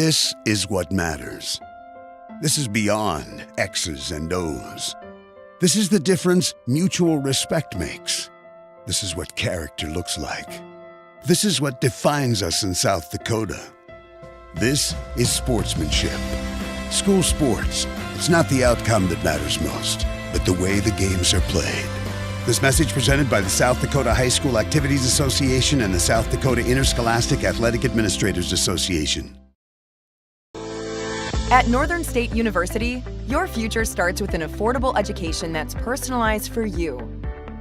This is what matters. This is beyond X's and O's. This is the difference mutual respect makes. This is what character looks like. This is what defines us in South Dakota. This is sportsmanship. School sports, it's not the outcome that matters most, but the way the games are played. This message presented by the South Dakota High School Activities Association and the South Dakota Interscholastic Athletic Administrators Association. At Northern State University, your future starts with an affordable education that's personalized for you.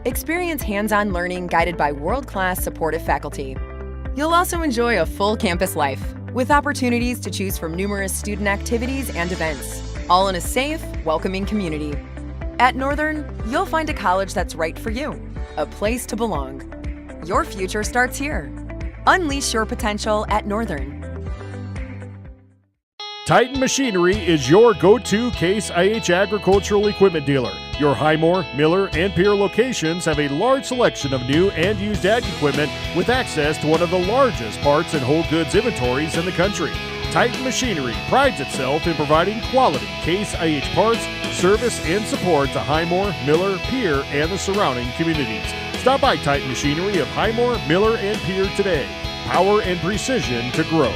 Experience hands-on learning guided by world-class supportive faculty. You'll also enjoy a full campus life with opportunities to choose from numerous student activities and events, all in a safe, welcoming community. At Northern, you'll find a college that's right for you, a place to belong. Your future starts here. Unleash your potential at Northern. Titan Machinery is your go-to Case IH agricultural equipment dealer. Your Highmore, Miller, and Pierre locations have a large selection of new and used ag equipment with access to one of the largest parts and whole goods inventories in the country. Titan Machinery prides itself in providing quality Case IH parts, service, and support to Highmore, Miller, Pierre, and the surrounding communities. Stop by Titan Machinery of Highmore, Miller, and Pierre today. Power and precision to grow.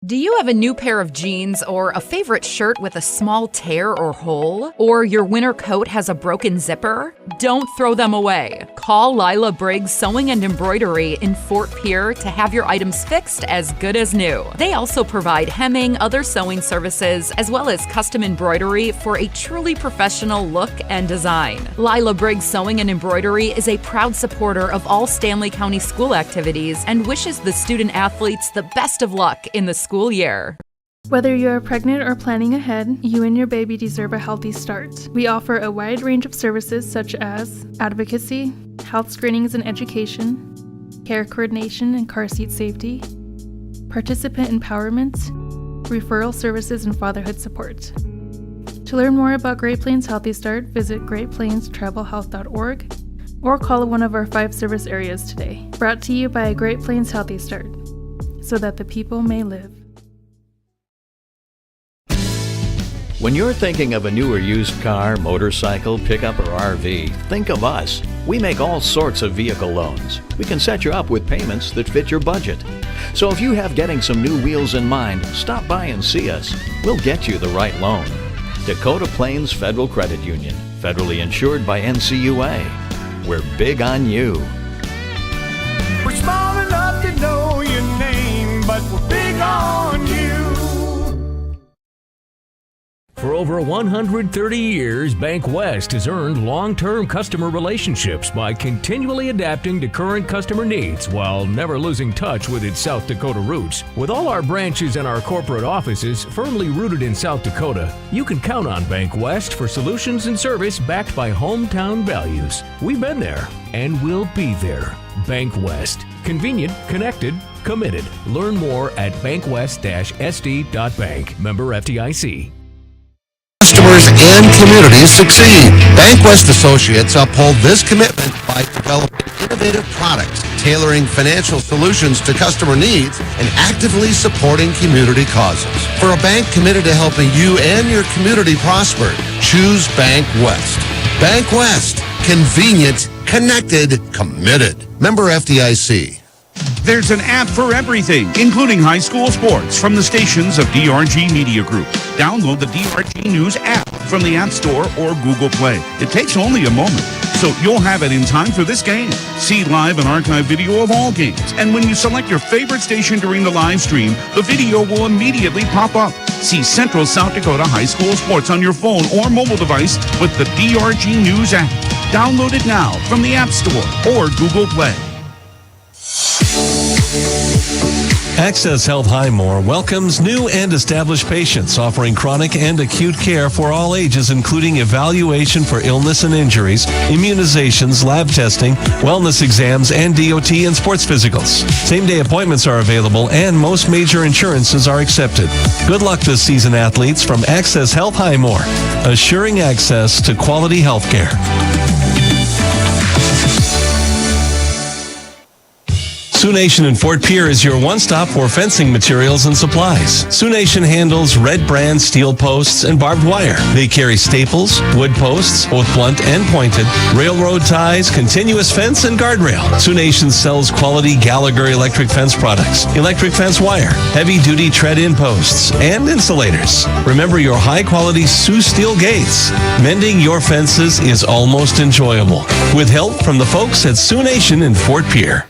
Do you have a new pair of jeans or a favorite shirt with a small tear or hole? Or your winter coat has a broken zipper? Don't throw them away. Call Lila Briggs Sewing and Embroidery in Fort Pierre to have your items fixed as good as new. They also provide hemming, other sewing services, as well as custom embroidery for a truly professional look and design. Lila Briggs Sewing and Embroidery is a proud supporter of all Stanley County school activities and wishes the student athletes the best of luck in the school year. Whether you are pregnant or planning ahead, you and your baby deserve a healthy start. We offer a wide range of services such as advocacy, health screenings and education, care coordination and car seat safety, participant empowerment, referral services, and fatherhood support. To learn more about Great Plains Healthy Start, visit greatplainstravelhealth.org or call one of our 5 service areas today. Brought to you by Great Plains Healthy Start, so that the people may live. When you're thinking of a new or used car, motorcycle, pickup, or RV, think of us. We make all sorts of vehicle loans. We can set you up with payments that fit your budget. So if you have getting some new wheels in mind, stop by and see us. We'll get you the right loan. Dakota Plains Federal Credit Union, federally insured by NCUA. We're big on you. We're small enough to know your name, but we're big on you. For over 130 years, Bank West has earned long-term customer relationships by continually adapting to current customer needs while never losing touch with its South Dakota roots. With all our branches and our corporate offices firmly rooted in South Dakota, you can count on Bank West for solutions and service backed by hometown values. We've been there and we'll be there. Bank West. Convenient, connected, committed. Learn more at bankwest-sd.bank. Member FDIC. Customers and communities succeed. BankWest Associates uphold this commitment by developing innovative products, tailoring financial solutions to customer needs, and actively supporting community causes. For a bank committed to helping you and your community prosper, choose BankWest. BankWest. Convenient, connected, committed. Member FDIC. There's an app for everything, including high school sports from the stations of DRG Media Group. Download the DRG News app from the App Store or Google Play. It takes only a moment, so you'll have it in time for this game. See live and archive video of all games. And when you select your favorite station during the live stream, the video will immediately pop up. See Central South Dakota High School Sports on your phone or mobile device with the DRG News app. Download it now from the App Store or Google Play. Access Health Highmore welcomes new and established patients, offering chronic and acute care for all ages, including evaluation for illness and injuries, immunizations, lab testing, wellness exams, and DOT and sports physicals. Same-day appointments are available, and most major insurances are accepted. Good luck this season, athletes, from Access Health Highmore, assuring access to quality health care. Sioux Nation in Fort Pierre is your one-stop for fencing materials and supplies. Sioux Nation handles Red Brand steel posts and barbed wire. They carry staples, wood posts, both blunt and pointed, railroad ties, continuous fence, and guardrail. Sioux Nation sells quality Gallagher electric fence products, electric fence wire, heavy-duty tread-in posts, and insulators. Remember your high-quality Sioux steel gates. Mending your fences is almost enjoyable, with help from the folks at Sioux Nation in Fort Pierre.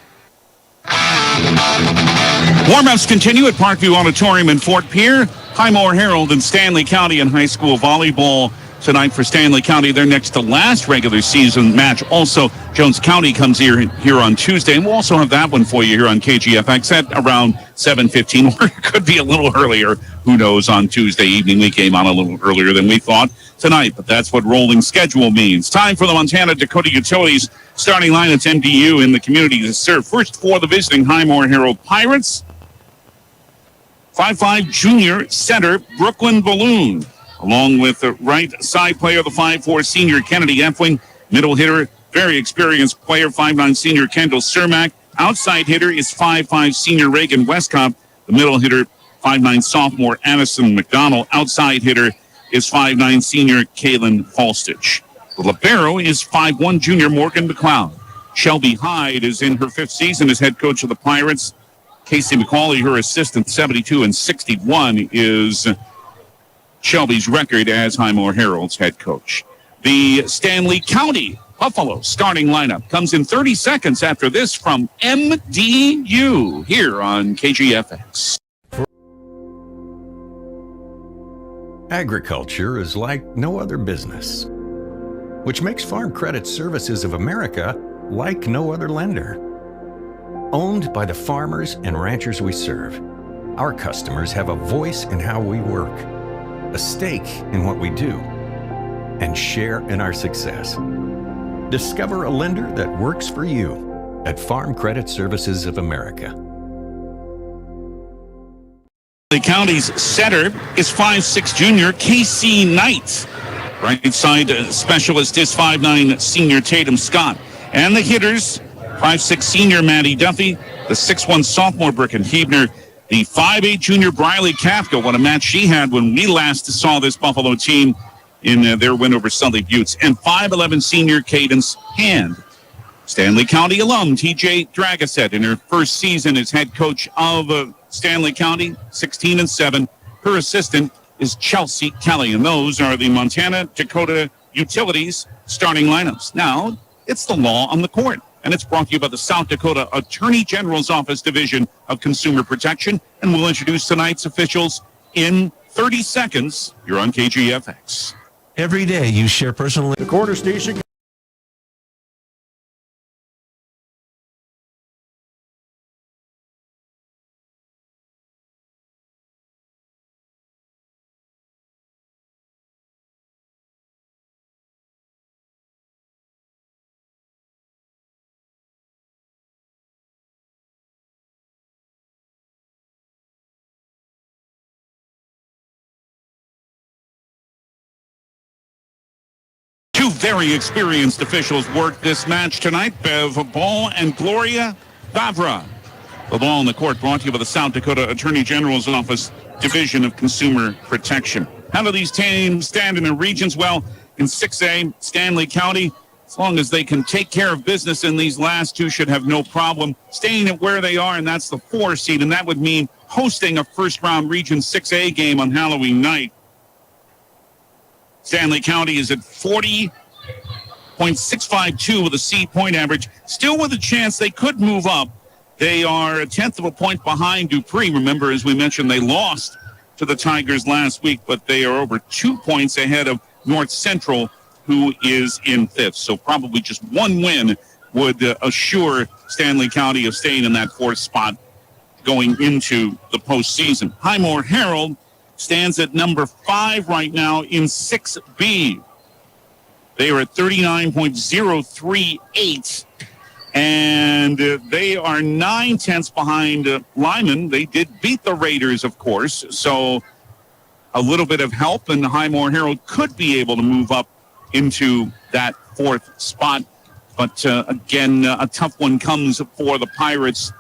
Warm-ups continue at Parkview Auditorium in Fort Pierre. Highmore-Harrold and Stanley County in high school volleyball tonight for Stanley County. Their next to last regular season match. Also, Jones County comes here on Tuesday. And we'll also have that one for you here on KGFX at around 7:15. Or it could be a little earlier. Who knows, on Tuesday evening. We came on a little earlier than we thought tonight, but that's what rolling schedule means. Time for the Montana-Dakota Utilities starting line. It's MDU in the community to serve. First for the visiting Highmore-Harrold Pirates. 5'5" junior center Brooklyn Balloon, along with the right side player, the 5'4" senior Kennedy Effling. Middle hitter, very experienced player, 5'9" senior Kendall Cermak. Outside hitter is 5'5" senior Reagan Westcott. The middle hitter, 5'9" sophomore Addison McDonald. Outside hitter is 5'9" senior Kaylin Falstich. The libero is 5'1" junior Morgan McLeod. Shelby Hyde is in her 5th season as head coach of the Pirates. Casey McCauley, her assistant, 72-61 is Shelby's record as Highmore-Harrold's head coach. The Stanley County Buffalo starting lineup comes in 30 seconds after this from MDU here on KGFX. Agriculture is like no other business, which makes Farm Credit Services of America like no other lender. Owned by the farmers and ranchers we serve, our customers have a voice in how we work, a stake in what we do, and share in our success. Discover a lender that works for you at Farm Credit Services of America. The county's setter is 5'6" junior Casey Knight. Right side specialist is 5'9" senior Tatum Scott. And the hitters, 5'6" senior Maddie Duffy, the 6'1" sophomore Bricken Hebner, the 5'8" junior Briley Kafka. What a match she had when we last saw this Buffalo team in their win over Sully Buttes. And 5'11" senior Cadence Hand. Stanley County alum TJ Dragasset in her first season as head coach of Stanley County, 16-7. Her assistant is Chelsea Kelly. And those are the Montana-Dakota Utilities starting lineups. Now, it's the law on the court. And it's brought to you by the South Dakota Attorney General's Office Division of Consumer Protection. And we'll introduce tonight's officials in 30 seconds. You're on KGFX. Every day you share personal... The corner station. Two very experienced officials worked this match tonight, Bev Ball and Gloria Vavra. The ball on the court brought to you by the South Dakota Attorney General's Office Division of Consumer Protection. How do these teams stand in the regions? Well, in 6A, Stanley County, as long as they can take care of business in these last two, should have no problem staying at where they are, and that's the 4 seed, and that would mean hosting a first-round Region 6A game on Halloween night. Stanley County is at 40.652 with a C point average, still with a chance they could move up. They are a 10th of a point behind Dupree. Remember, as we mentioned, they lost to the Tigers last week, but they are over 2 points ahead of North Central, who is in 5th. So probably just one win would assure Stanley County of staying in that 4th spot going into the postseason. Highmore-Harrold stands at number 5 right now in 6B. They are at 39.038, and they are 9/10 behind Lyman. They did beat the Raiders, of course, so a little bit of help, and Highmore-Harrold could be able to move up into that 4th spot. But again, a tough one comes for the Pirates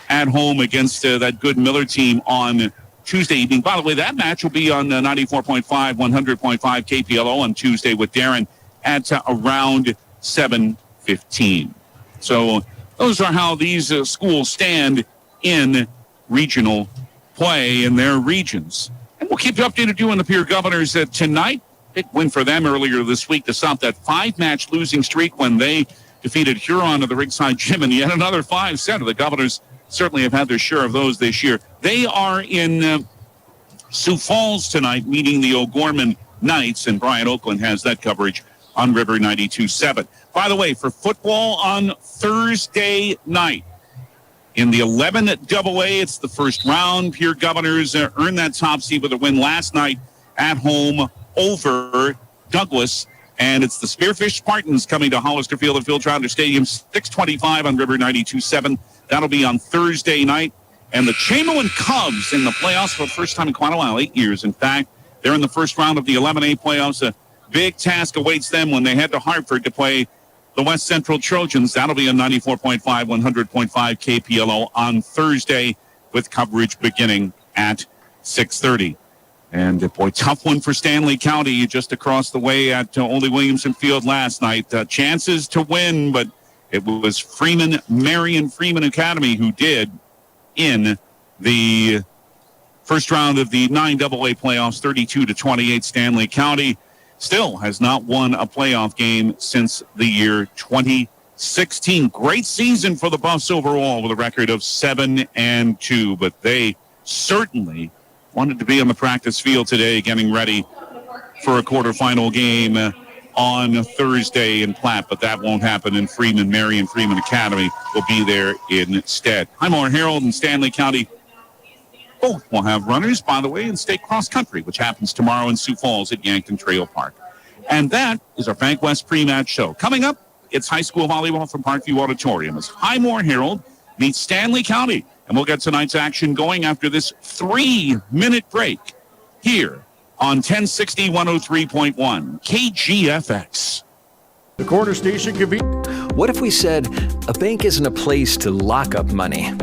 at home against that good Miller team on Tuesday evening. By the way, that match will be on 94.5, 100.5 KPLO on Tuesday with Darren at around 7:15. So those are how these schools stand in regional play in their regions. And we'll keep you updated on the Peer Governors tonight. Big win for them earlier this week to stop that 5-match losing streak when they defeated Huron at the Ringside Gym in yet another 5-setter. The Governors certainly have had their share of those this year. They are in Sioux Falls tonight, meeting the O'Gorman Knights, and Brian Oakland has that coverage on River 92.7. By the way, for football on Thursday night, in the 11AA, it's the first round. Peer Governors earned that top seed with a win last night at home over Douglas. And it's the Spearfish Spartans coming to Hollister Field at Phil Trotter Stadium, 6:25 on River 92.7. That'll be on Thursday night. And the Chamberlain Cubs in the playoffs for the first time in quite a while, 8 years. In fact, they're in the first round of the 11A playoffs. A big task awaits them when they head to Hartford to play the West Central Trojans. That'll be on 94.5, 100.5 KPLO on Thursday with coverage beginning at 6:30. And, boy, tough one for Stanley County just across the way at Ole Williamson Field last night. Chances to win, but it was Marion Freeman Academy who did in the first round of the 9AA playoffs, 32-28. Stanley County still has not won a playoff game since the year 2016. Great season for the Buffs overall with a record of 7-2, but they certainly wanted to be on the practice field today, getting ready for a quarterfinal game on Thursday in Platte, but that won't happen in Freeman. Marion Freeman Academy will be there instead. Highmore-Harrold and Stanley County both will have runners, by the way, in state cross country, which happens tomorrow in Sioux Falls at Yankton Trail Park. And that is our Bank West pre-match show. Coming up, it's high school volleyball from Parkview Auditorium as Highmore-Harrold meets Stanley County. And we'll get tonight's action going after this 3-minute break here on 1060 103.1 KGFX. The Corner Station What if we said a bank isn't a place to lock up money?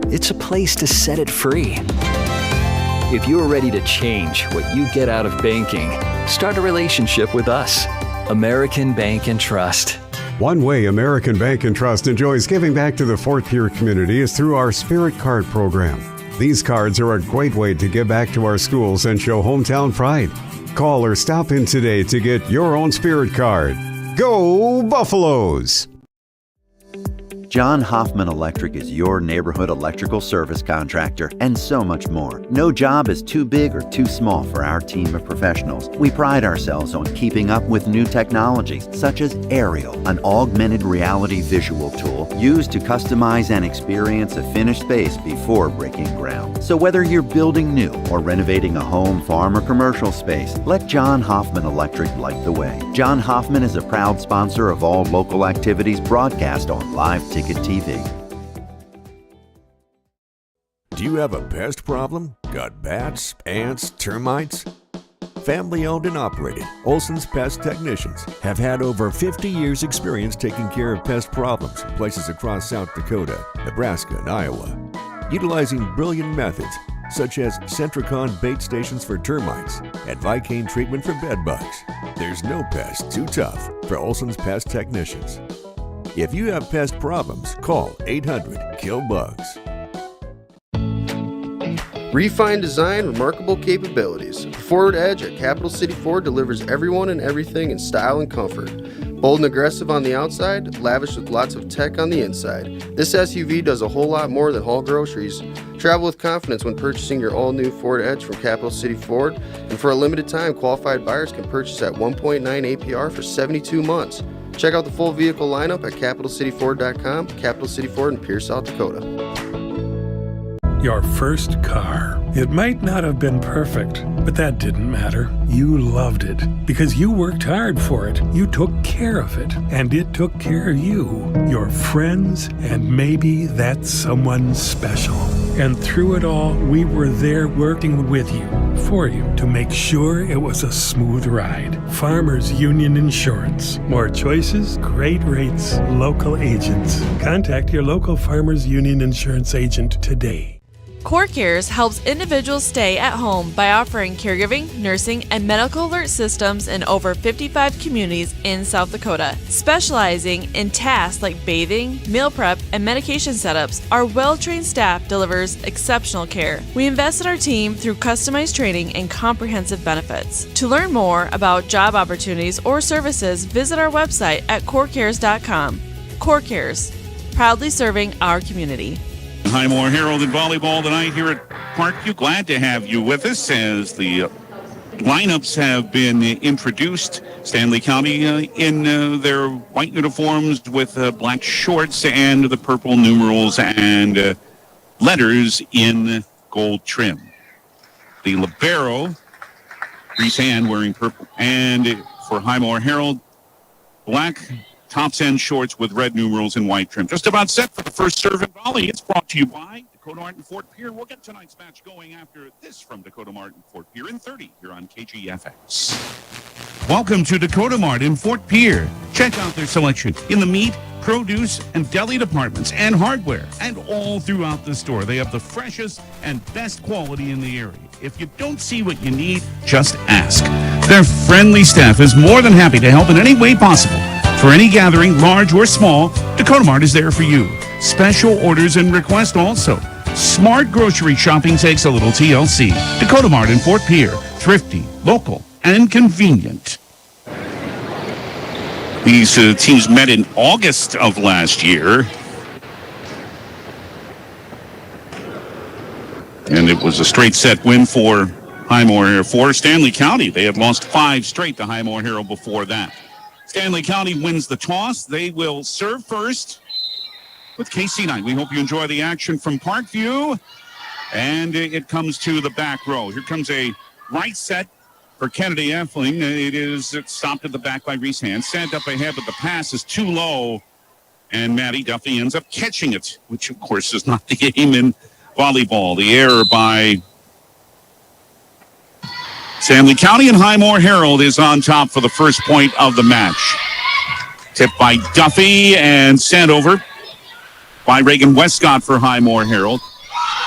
It's a place to set it free. If you're ready to change what you get out of banking, start a relationship with us. American Bank and Trust. One way American Bank and Trust enjoys giving back to the Fort Pierre community is through our Spirit Card program. These cards are a great way to give back to our schools and show hometown pride. Call or stop in today to get your own Spirit Card. Go Buffaloes! John Hoffman Electric is your neighborhood electrical service contractor and so much more. No job is too big or too small for our team of professionals. We pride ourselves on keeping up with new technologies such as Aerial, an augmented reality visual tool used to customize and experience a finished space before breaking ground. So whether you're building new or renovating a home, farm, or commercial space, let John Hoffman Electric light the way. John Hoffman is a proud sponsor of all local activities broadcast on Live Ticket TV. Do you have a pest problem? Got bats, ants, termites? Family owned and operated, Olson's Pest Technicians have had over 50 years experience taking care of pest problems in places across South Dakota, Nebraska, and Iowa. Utilizing brilliant methods such as Centricon bait stations for termites and Vicane treatment for bed bugs. There's no pest too tough for Olson's Pest Technicians. If you have pest problems, call 800-KILL-BUGS. Refined design, remarkable capabilities. The Ford Edge at Capital City Ford delivers everyone and everything in style and comfort. Bold and aggressive on the outside, lavish with lots of tech on the inside. This SUV does a whole lot more than haul groceries. Travel with confidence when purchasing your all-new Ford Edge from Capital City Ford. And for a limited time, qualified buyers can purchase at 1.9 APR for 72 months. Check out the full vehicle lineup at CapitalCityFord.com. Capital City Ford in Pierce, South Dakota. Your first car. It might not have been perfect, but that didn't matter. You loved it because you worked hard for it. You took care of it, and it took care of you, your friends, and maybe that someone special. And through it all, we were there working with you, for you, to make sure it was a smooth ride. Farmers Union Insurance. More choices, great rates, local agents. Contact your local Farmers Union Insurance agent today. CoreCares helps individuals stay at home by offering caregiving, nursing, and medical alert systems in over 55 communities in South Dakota. Specializing in tasks like bathing, meal prep, and medication setups, our well-trained staff delivers exceptional care. We invest in our team through customized training and comprehensive benefits. To learn more about job opportunities or services, visit our website at corecares.com. CoreCares, proudly serving our community. Highmore-Harrold in volleyball tonight here at Parkview. Glad to have you with us as the lineups have been introduced. Stanley County in their white uniforms with black shorts and the purple numerals and letters in gold trim. The libero, Reese Hand wearing purple. And for Highmore-Harrold, black tops and shorts with red numerals and white trim. Just about set for the first serve and volley. It's brought to you by Dakota Martin Fort Pier. We'll get tonight's match going after this from Dakota Martin Fort Pier in 30 here on KGFX. Welcome to Dakota Martin Fort Pier. Check out their selection in the meat, produce, and deli departments and hardware and all throughout the store. They have the freshest and best quality in the area. If you don't see what you need, just ask. Their friendly staff is more than happy to help in any way possible. For any gathering, large or small, Dakota Mart is there for you. Special orders and requests also. Smart grocery shopping takes a little TLC. Dakota Mart in Fort Pier. Thrifty, local, and convenient. These teams met in August of last year. And it was a straight set win for Highmore-Harrold. For Stanley County, they had lost 5 straight to Highmore-Harrold before that. Stanley County wins the toss. They will serve first with KC9. We hope you enjoy the action from Parkview. And it comes to the back row. Here comes a right set for Kennedy Effling. It's stopped at the back by Reese Hand. Sent up ahead, but the pass is too low. And Maddie Duffy ends up catching it, which, of course, is not the aim in volleyball. The error by Stanley County, and Highmore-Harrold is on top for the first point of the match. Tipped by Duffy and sent over by Reagan Westcott for Highmore-Harrold.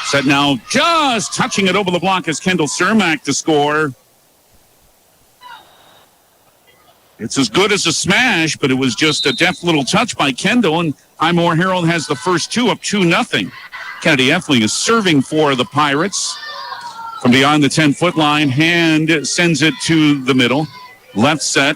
Set now just touching it over the block as Kendall Cermak to score. It's as good as a smash, but it was just a deft little touch by Kendall, and Highmore-Harrold has the first two up 2-0. Kennedy Effling is serving for the Pirates. From beyond the 10-foot line, Hand sends it to the middle. Left set.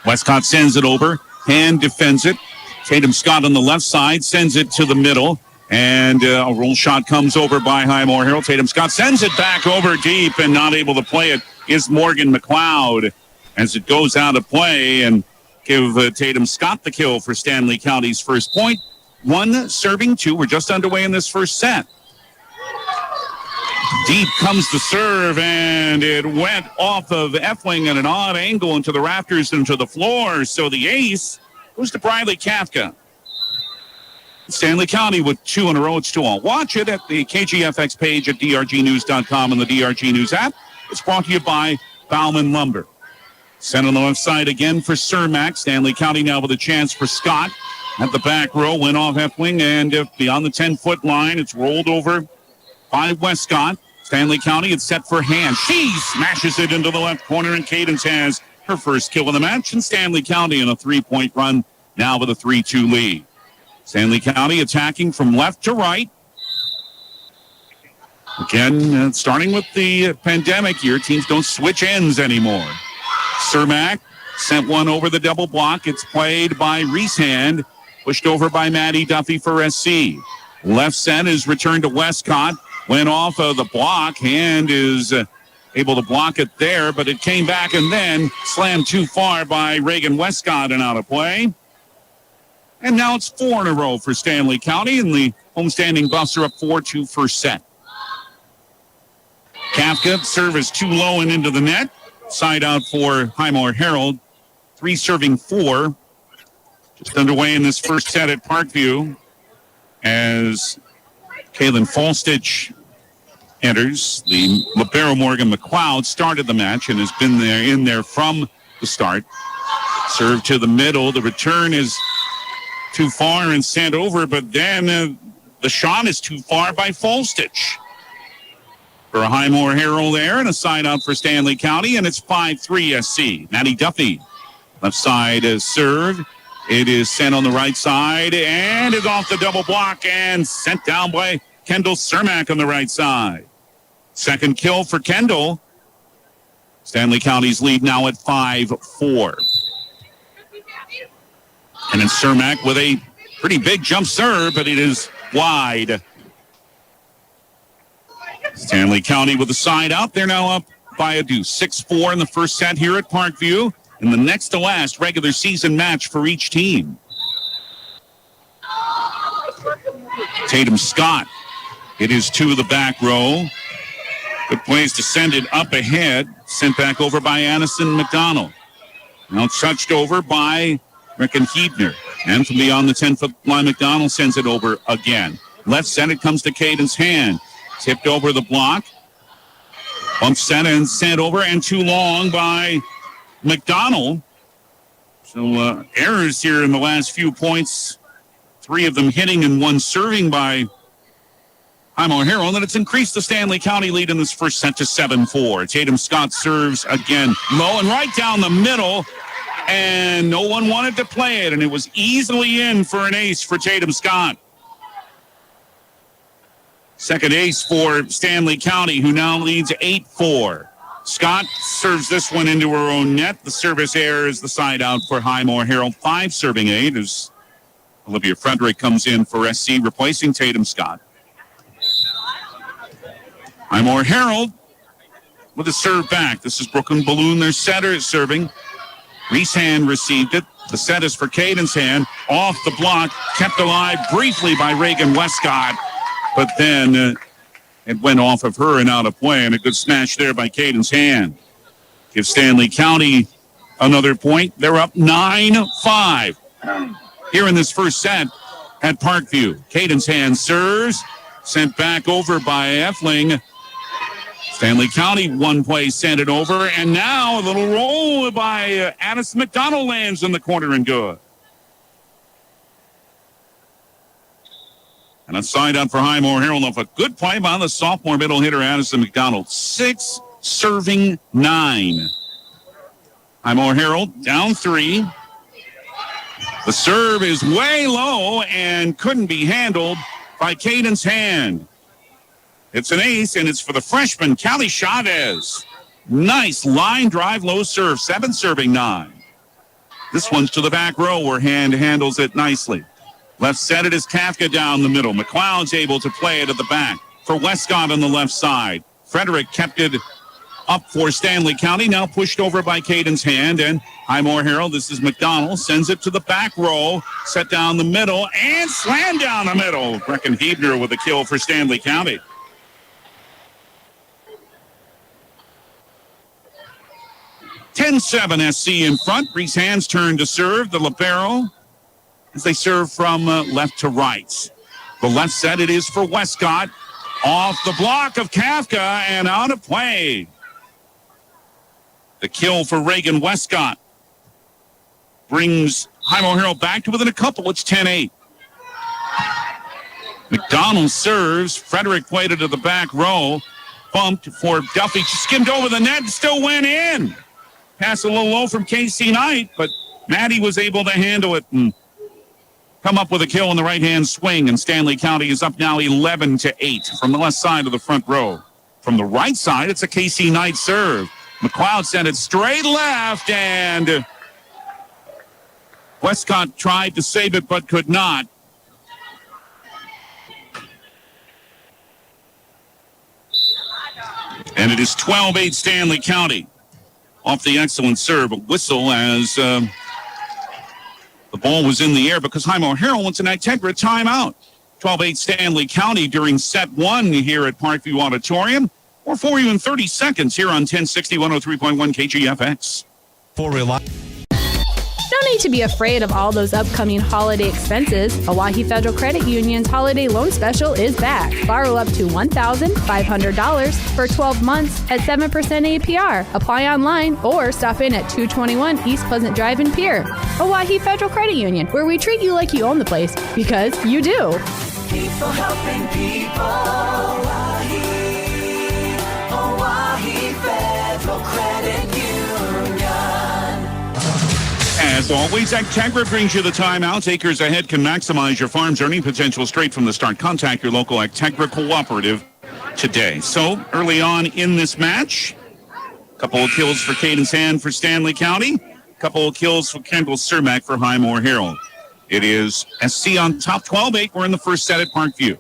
Westcott sends it over. Hand defends it. Tatum Scott on the left side sends it to the middle. And a roll shot comes over by Highmore-Harrold. Tatum Scott sends it back over deep, and not able to play it is Morgan McLeod as it goes out of play, and give Tatum Scott the kill for Stanley County's first point. 1 serving 2. We're just underway in this first set. Deep comes the serve, and it went off of Effling at an odd angle into the rafters and to the floor. So the ace goes to Briley Kafka. Stanley County with 2 in a row. It's 2-all. Watch it at the KGFX page at drgnews.com and the DRG News app. It's brought to you by Bauman Lumber. Sent on the left side again for Cermak. Stanley County now with a chance for Scott. At the back row, went off Effling, and beyond the 10-foot line, it's rolled over by Westcott. Stanley County, it's set for Hand. She smashes it into the left corner, and Cadence has her first kill of the match. And Stanley County in a 3-point run, now with a 3-2 lead. Stanley County attacking from left to right. Again, starting with the pandemic year, teams don't switch ends anymore. Cermak sent one over the double block. It's played by Reese Hand, pushed over by Maddie Duffy for SC. Left set is returned to Westcott. Went off of the block. Hand is able to block it there, but it came back and then slammed too far by Reagan Westcott and out of play. And now it's 4 in a row for Stanley County, and the homestanding Buffs are up 4-2 first set. Kafka, service too low and into the net. Side out for Highmore-Harrold. 3 serving 4. Just underway in this first set at Parkview as Kaylin Falstich enters. The libero Morgan McLeod started the match and has been in there from the start. Serve to the middle. The return is too far and sent over, but then the shot is too far by Falstich. For a Highmore-Harrold there and a side out for Stanley County, and it's 5-3 SC. Maddie Duffy, left side is served. It is sent on the right side and is off the double block and sent down by Kendall Cermak on the right side. Second kill for Kendall. Stanley County's lead now at 5-4. And then Cermak with a pretty big jump serve, but it is wide. Stanley County with the side out. They're now up by a deuce. 6-4 in the first set here at Parkview. In the next to last regular season match for each team. Tatum Scott. It is to the back row. Good place to send it up ahead. Sent back over by Addison McDonald. Now touched over by Rickon Hebner. And from beyond the 10-foot line, McDonald sends it over again. Left set, it comes to Caden's hand. Tipped over the block. Bump set and sent over and too long by McDonald. So errors here in the last few points. 3 of them hitting and 1 serving by Highmore-Harrold. And it's increased the Stanley County lead in this first set to 7-4. Tatum Scott serves again low and right down the middle. And no one wanted to play it. And it was easily in for an ace for Tatum Scott. Second ace for Stanley County, who now leads 8-4. Scott serves this one into her own net. The service error is the side out for Highmore-Harrold. 5 serving 8 as Olivia Frederick comes in for SC, replacing Tatum Scott. Highmore-Harrold with a serve back. This is Brooklyn Balloon, their setter, is serving. Reese Hand received it. The set is for Caden's hand. Off the block, kept alive briefly by Reagan Westcott. But then it went off of her and out of play, and a good smash there by Caden's hand. Gives Stanley County another point. They're up 9-5 here in this first set at Parkview. Caden's hand serves, sent back over by Effling. Stanley County, 1 play, sent it over, and now a little roll by Addison McDonald lands in the corner and good. And a side out for Highmore-Harrold off a good play by the sophomore middle hitter, Addison McDonald. 6 serving 9. Highmore-Harrold down 3. The serve is way low and couldn't be handled by Caden's hand. It's an ace, and it's for the freshman, Callie Chavez. Nice line drive, low serve. 7 serving 9. This one's to the back row where Hand handles it nicely. Left set, it is Kafka down the middle. McLeod's able to play it at the back for Westcott on the left side. Frederick kept it up for Stanley County, now pushed over by Caden's hand. And Highmore-Harrold, this is McDonald, sends it to the back row, set down the middle, and slammed down the middle. Brecken Hebner with a kill for Stanley County. (10-7) SC in front. Reese Hand's turn to serve. The libero as they serve from left to right. The left set, it is for Westcott. Off the block of Kafka and out of play. The kill for Reagan Westcott brings Highmore-Harrold back to within a couple. It's 10-8. McDonald serves. Frederick played it to the back row. Bumped for Duffy. Skimmed over the net and still went in. Pass a little low from Casey Knight, but Maddie was able to handle it and come up with a kill on the right-hand swing, and Stanley County is up now 11-8 from the left side of the front row. From the right side, it's a Casey Knight serve. McLeod sent it straight left, and Westcott tried to save it but could not. And it is 12-8 Stanley County. Off the excellent serve, a whistle as the ball was in the air because Highmore-Harrold wants an Integra timeout. 12-8 Stanley County during set 1 here at Parkview Auditorium. Or for you in 30 seconds here on 1060 103.1 KGFX. For Don't need to be afraid of all those upcoming holiday expenses. Hawaii Federal Credit Union's holiday loan special is back. Borrow up to $1,500 for 12 months at 7% APR. Apply online or stop in at 221 East Pleasant Drive in Pierre. Hawaii Federal Credit Union, where we treat you like you own the place, because you do. People helping people. Hawaii Federal Credit Union. As always, Actegra brings you the timeouts. Acres Ahead can maximize your farm's earning potential straight from the start. Contact your local Actegra cooperative today. So, early on in this match, a couple of kills for Caden's Hand for Stanley County, a couple of kills for Kendall Cermak for Highmore-Harrold. It is SC on top, 12-8. We're in the first set at Parkview.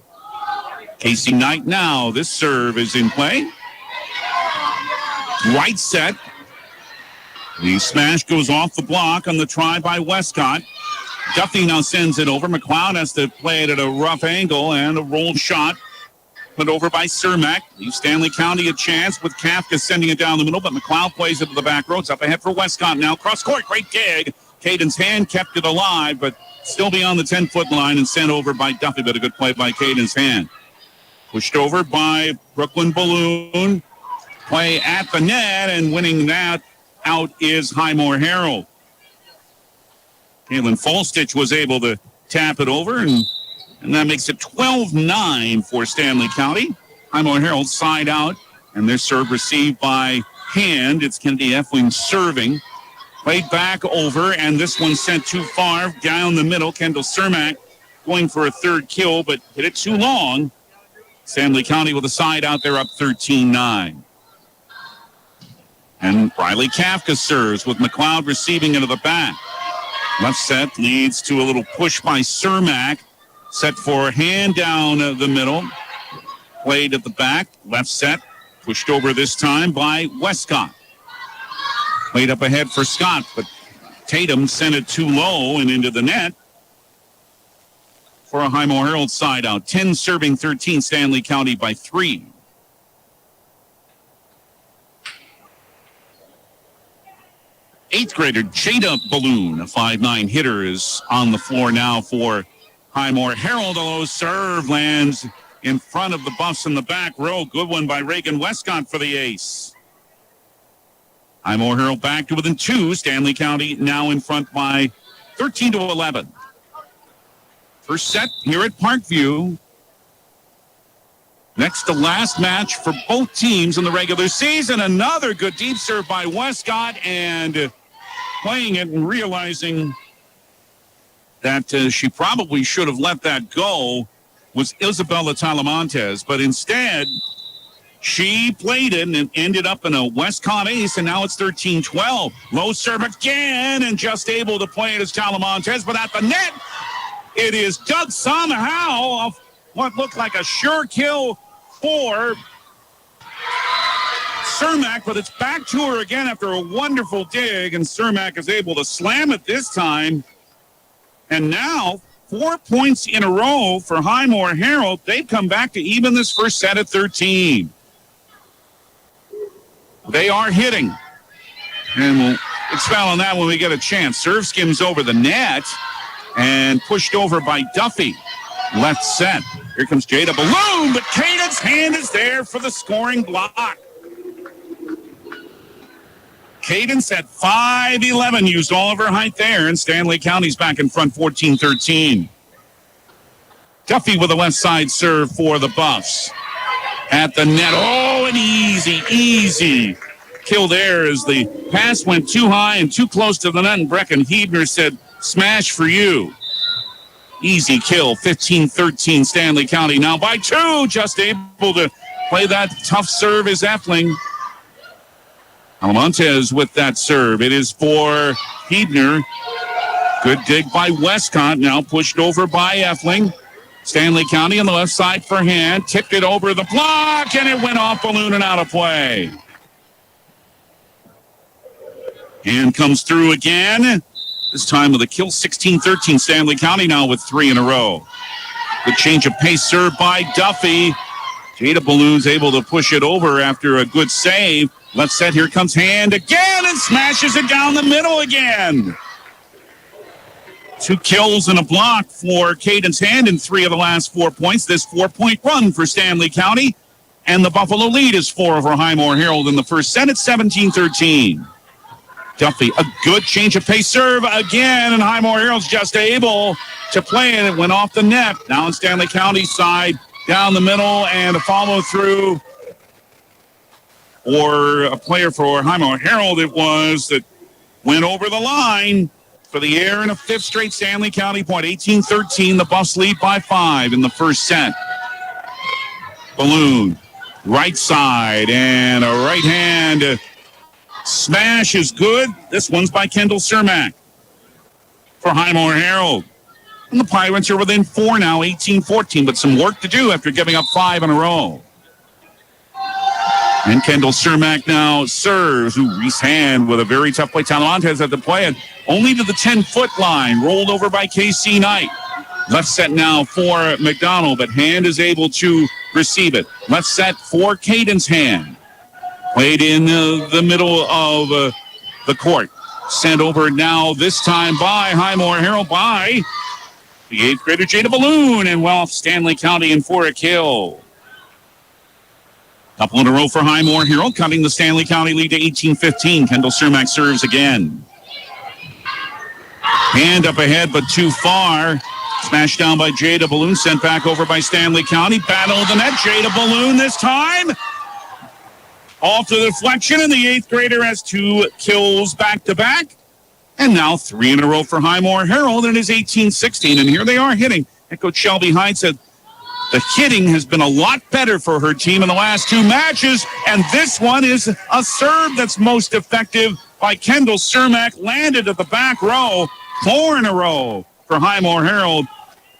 Casey Knight now. This serve is in play. Right set. The smash goes off the block on the try by Westcott. Duffy now sends it over. McLeod has to play it at a rough angle and a rolled shot. Put over by Cermak. Leaves Stanley County a chance with Kafka sending it down the middle, but McLeod plays it to the back row. It's up ahead for Westcott now. Cross court, great dig. Caden's Hand kept it alive, but still beyond the 10-foot line and sent over by Duffy, but a good play by Caden's Hand. Pushed over by Brooklyn Balloon. Play at the net, and winning that out is Highmore-Harrold. Caitlin Falstich was able to tap it over, and that makes it 12-9 for Stanley County. Highmore-Harrold side out, and their serve received by Hand. It's Kennedy Effling serving. Played back over, and this one sent too far down the middle. Kendall Cermak going for a third kill, but hit it too long. Stanley County with a side out there up 13-9. And Riley Kafka serves with McLeod receiving into the back. Left set leads to a little push by Cermak. Set for Hand down the middle. Played at the back. Left set. Pushed over this time by Westcott. Played up ahead for Scott, but Tatum sent it too low and into the net for a Highmore-Harrold side out. 10 serving 13, Stanley County by 3. Eighth grader Jada Balloon, a 5'9" hitter, is on the floor now for Highmore-Harrold. A low serve lands in front of the Buffs in the back row. Good one by Reagan Westcott for the ace. Highmore-Harrold back to within 2. Stanley County now in front by 13-11. First set here at Parkview. Next to last match for both teams in the regular season. Another good deep serve by Westcott, and playing it and realizing that she probably should have let that go was Isabella Talamontes, but instead she played it and ended up in a Westcott ace, and now it's 13-12. Low serve again, and just able to play it as Talamontes, but at the net, it is Doug somehow of what looked like a sure kill for Cermak, but it's back to her again after a wonderful dig, and Cermak is able to slam it this time. And now 4 points in a row for Highmore-Harrold. They've come back to even this first set at 13. They are hitting, and we'll expound on that when we get a chance. Serve skims over the net and pushed over by Duffy. Left set. Here comes Jada Balloon, but Caden's Hand is there for the scoring block. Cadence at 5'11", used all of her height there, and Stanley County's back in front 14-13. Duffy with a left side serve for the Buffs. At the net. Oh, an easy kill there as the pass went too high and too close to the net, and Brecken Hebner said, smash for you. Easy kill, 15-13, Stanley County now by 2. Just able to play that tough serve is Effling. Alamontes with that serve. It is for Hebner. Good dig by Westcott, now pushed over by Effling. Stanley County on the left side for Hand. Tipped it over the block, and it went off Balloon and out of play. Hand comes through again. This time with a kill, 16-13. Stanley County now with 3 in a row. Good change of pace served by Duffy. Jada Balloon's able to push it over after a good save. Left set, here comes Hand again and smashes it down the middle again. 2 kills and a block for Caden's Hand in 3 of the last 4 points. This 4-point run for Stanley County. And the Buffalo lead is 4 over Highmore-Harrold in the first set at 17-13. Duffy, a good change of pace serve again, and Highmore-Harrold's just able to play it. It went off the net. Now on Stanley County's side, down the middle, and a follow-through. Or a player for Highmore-Harrold it was that went over the line for the air and a 5th straight Stanley County point. 18-13, the Buffs lead by 5 in the first set. Balloon, right side, and a right hand smash is good. This one's by Kendall Cermak for Highmore-Harrold. And the Pirates are within 4 now, 18-14, but some work to do after giving up 5 in a row. And Kendall Cermak now serves. Reese Hand with a very tough play. Talamantes at the play and only to the 10-foot line. Rolled over by KC Knight. Left set now for McDonald, but Hand is able to receive it. Left set for Caden's Hand. Played in the middle of the court. Sent over now this time by Highmore-Harrold by the 8th grader Jada Balloon, and Stanley County in for a kill. Couple in a row for Highmore-Harrold, cutting the Stanley County lead to 18-15. Kendall Cermak serves again. Hand up ahead, but too far. Smashed down by Jada Balloon, sent back over by Stanley County. Battle of the net, Jada Balloon this time. Off the deflection, and the 8th grader has 2 kills back-to-back. And now 3 in a row for Highmore-Harrold, and it is 18-16. And here they are hitting. Head coach Shelby Hyde said the hitting has been a lot better for her team in the last 2 matches, and this one is a serve that's most effective by Kendall Cermak, landed at the back row, 4 in a row for Highmore-Harrold.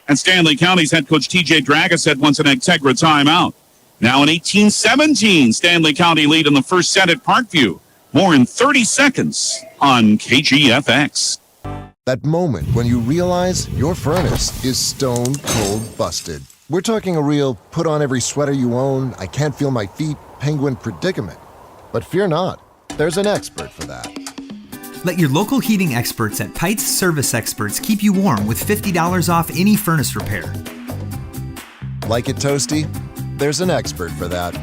And Stanley County's head coach TJ Draga said once an Integra timeout. Now an 18-17 Stanley County lead in the first set at Parkview. More in 30 seconds on KGFX. That moment when you realize your furnace is stone cold busted. We're talking a real put on every sweater you own, I can't feel my feet, penguin predicament. But fear not, there's an expert for that. Let your local heating experts at Pites Service Experts keep you warm with $50 off any furnace repair. Like it toasty? There's an expert for that.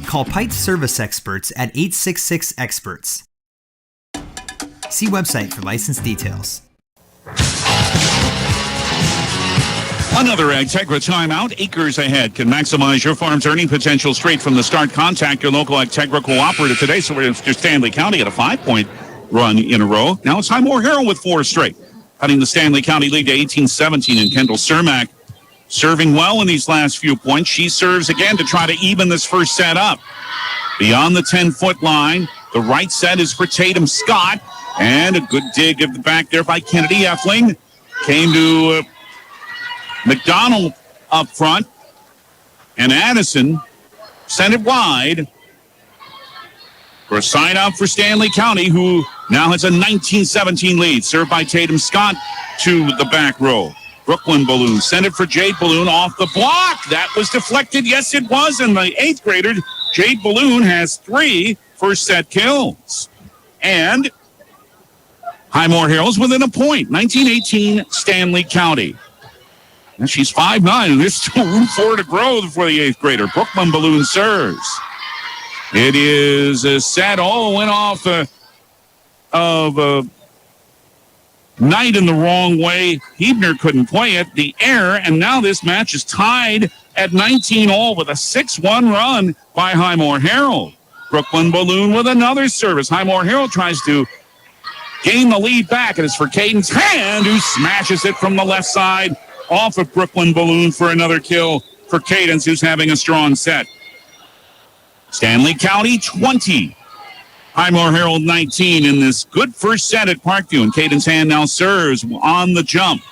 Call Pites Service Experts at 866-EXPERTS. See website for license details. Another Integra timeout. Acres ahead can maximize your farm's earning potential straight from the start. Contact your local Integra cooperative today. So we're after Stanley County at a 5-point run in a row. Now it's Highmore-Harrold with 4 straight, cutting the Stanley County lead to 18-17. And Kendall Cermak serving well in these last few points. She serves again to try to even this first set up. Beyond the 10-foot line, the right set is for Tatum Scott. And a good dig at the back there by Kennedy Effling. Came to McDonald up front. And Addison sent it wide for a side out for Stanley County, who now has a 19-17 lead. Served by Tatum Scott to the back row. Brooklyn Balloon sent it for Jade Balloon off the block. That was deflected. Yes, it was. And the 8th grader, Jade Balloon, has 3 first set kills. And Highmore-Harrold's within a point. 19-18 Stanley County. And she's 5'9", and there's still room for her to grow for the 8th grader. Brooklyn Balloon serves. It is a set. Oh, went off of Knight in the wrong way. Hebner couldn't play it. The error, and now this match is tied at 19-all with a 6-1 run by Highmore-Harrold. Brooklyn Balloon with another service. Highmore-Harrold tries to gain the lead back, and it's for Caden's Hand, who smashes it from the left side off of Brooklyn Balloon for another kill for Cadence, who's having a strong set. Stanley County 20. Highmore-Harrold 19 in this good first set at Parkview. And Caden's Hand now serves on the jump.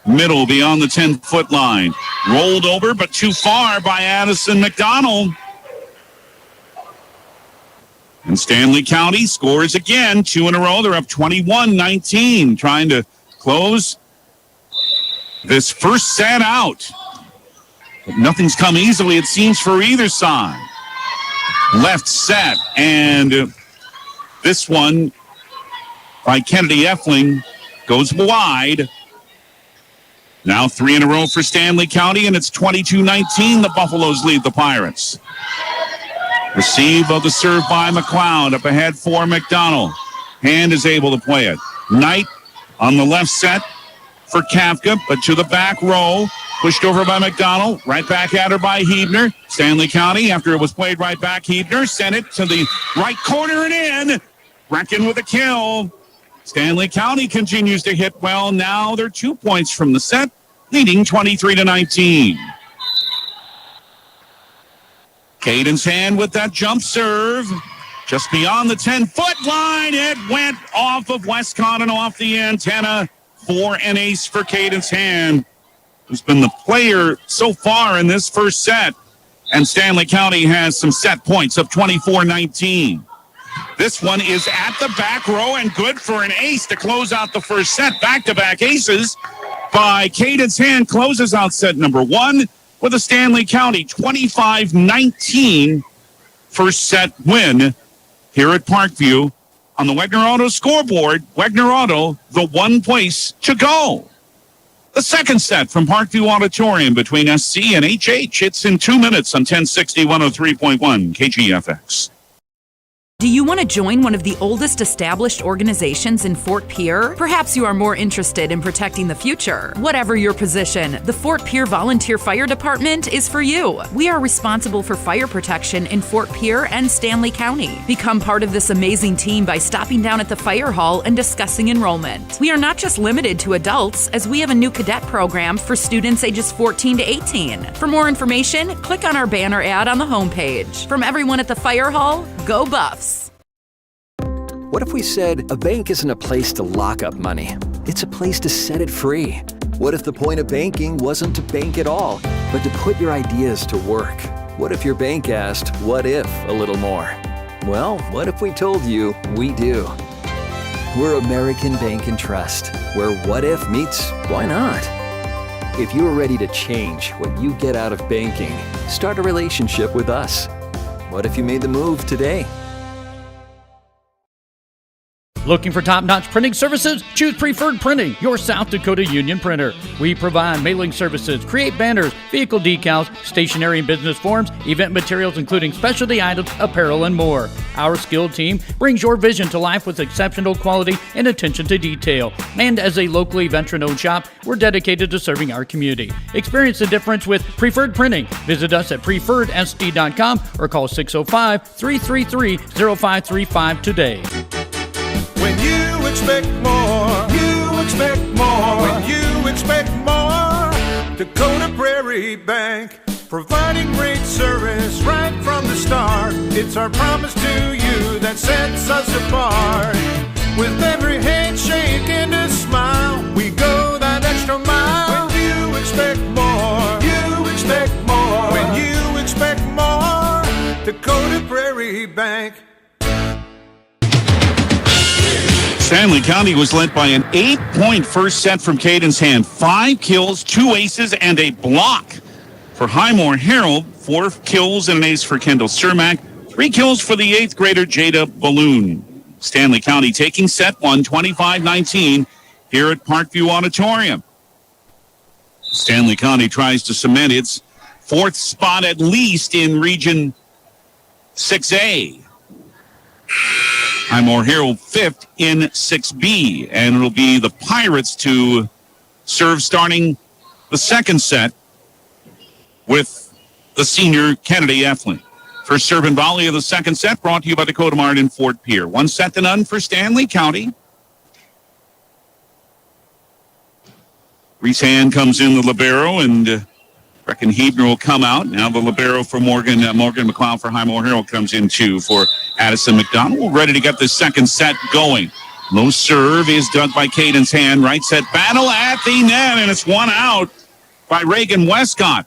Middle beyond the 10-foot line. Rolled over, but too far by Addison McDonald. And Stanley County scores again. 2 in a row. They're up 21-19. Trying to close this first set out. But nothing's come easily, it seems, for either side. Left set, and this one by Kennedy Effling goes wide. Now 3 in a row for Stanley County, and it's 22-19. The Buffaloes lead the Pirates. Receive of the serve by McLeod. Up ahead for McDonald. Hand is able to play it. Knight on the left set for Kafka, but to the back row. Pushed over by McDonald. Right back at her by Hebner. Stanley County, after it was played right back, Hebner sent it to the right corner and in. Brecken with a kill. Stanley County continues to hit well. Now they're 2 points from the set, leading 23-19. Caden's hand with that jump serve. Just beyond the 10-foot line. It went off of Westcott and off the antenna for an ace for Caden's hand, who's been the player so far in this first set. And Stanley County has some set points of 24-19. This one is at the back row and good for an ace to close out the first set. Back-to-back aces by Caden's hand closes out set number one with a Stanley County 25-19 first set win here at Parkview. On the Wegner Auto scoreboard, Wegner Auto, the one place to go. The second set from Parkview Auditorium between SC and HH. It's in 2 minutes on 1060 103.1 KGFX. Do you want to join one of the oldest established organizations in Fort Pierre? Perhaps you are more interested in protecting the future. Whatever your position, the Fort Pierre Volunteer Fire Department is for you. We are responsible for fire protection in Fort Pierre and Stanley County. Become part of this amazing team by stopping down at the fire hall and discussing enrollment. We are not just limited to adults, as we have a new cadet program for students ages 14 to 18. For more information, click on our banner ad on the homepage. From everyone at the fire hall, go Buffs! What if we said a bank isn't a place to lock up money? It's a place to set it free. What if the point of banking wasn't to bank at all, but to put your ideas to work? What if your bank asked, what if, a little more? Well, what if we told you we do? We're American Bank and Trust, where what if meets why not? If you're ready to change what you get out of banking, start a relationship with us. What if you made the move today? Looking for top-notch printing services? Choose Preferred Printing, your South Dakota union printer. We provide mailing services, create banners, vehicle decals, stationery and business forms, event materials including specialty items, apparel, and more. Our skilled team brings your vision to life with exceptional quality and attention to detail. And as a locally veteran-owned shop, we're dedicated to serving our community. Experience the difference with Preferred Printing. Visit us at preferredsd.com or call 605-333-0535 today. When you expect more, you expect more. When you expect more, Dakota Prairie Bank, providing great service right from the start. It's our promise to you that sets us apart. With every handshake and a smile, we go that extra mile. When you expect more, you expect more. When you expect more, Dakota Prairie Bank. Stanley County was led by an 8-point first set from Caden's hand. 5 kills, 2 aces, and a block for Highmore-Harrold. 4 kills and an ace for Kendall Cermak. 3 kills for the 8th grader Jada Balloon. Stanley County taking set 1, 25-19 here at Parkview Auditorium. Stanley County tries to cement its 4th spot at least in Region 6A. Highmore-Harrold 5th in 6B, and it'll be the Pirates to serve starting the second set with the senior Kennedy Eflin. First serve and volley of the second set brought to you by Dakota Mart in Fort Pierre. 1-0 for Stanley County. Reese Hand comes in the libero, and reckon Hebner will come out. Now the libero for Morgan McLeod for Highmore-Harrold comes in too for Addison McDonald. We're ready to get the second set going. Low serve is dug by Caden's hand. Right set battle at the net, and it's one out by Reagan Westcott.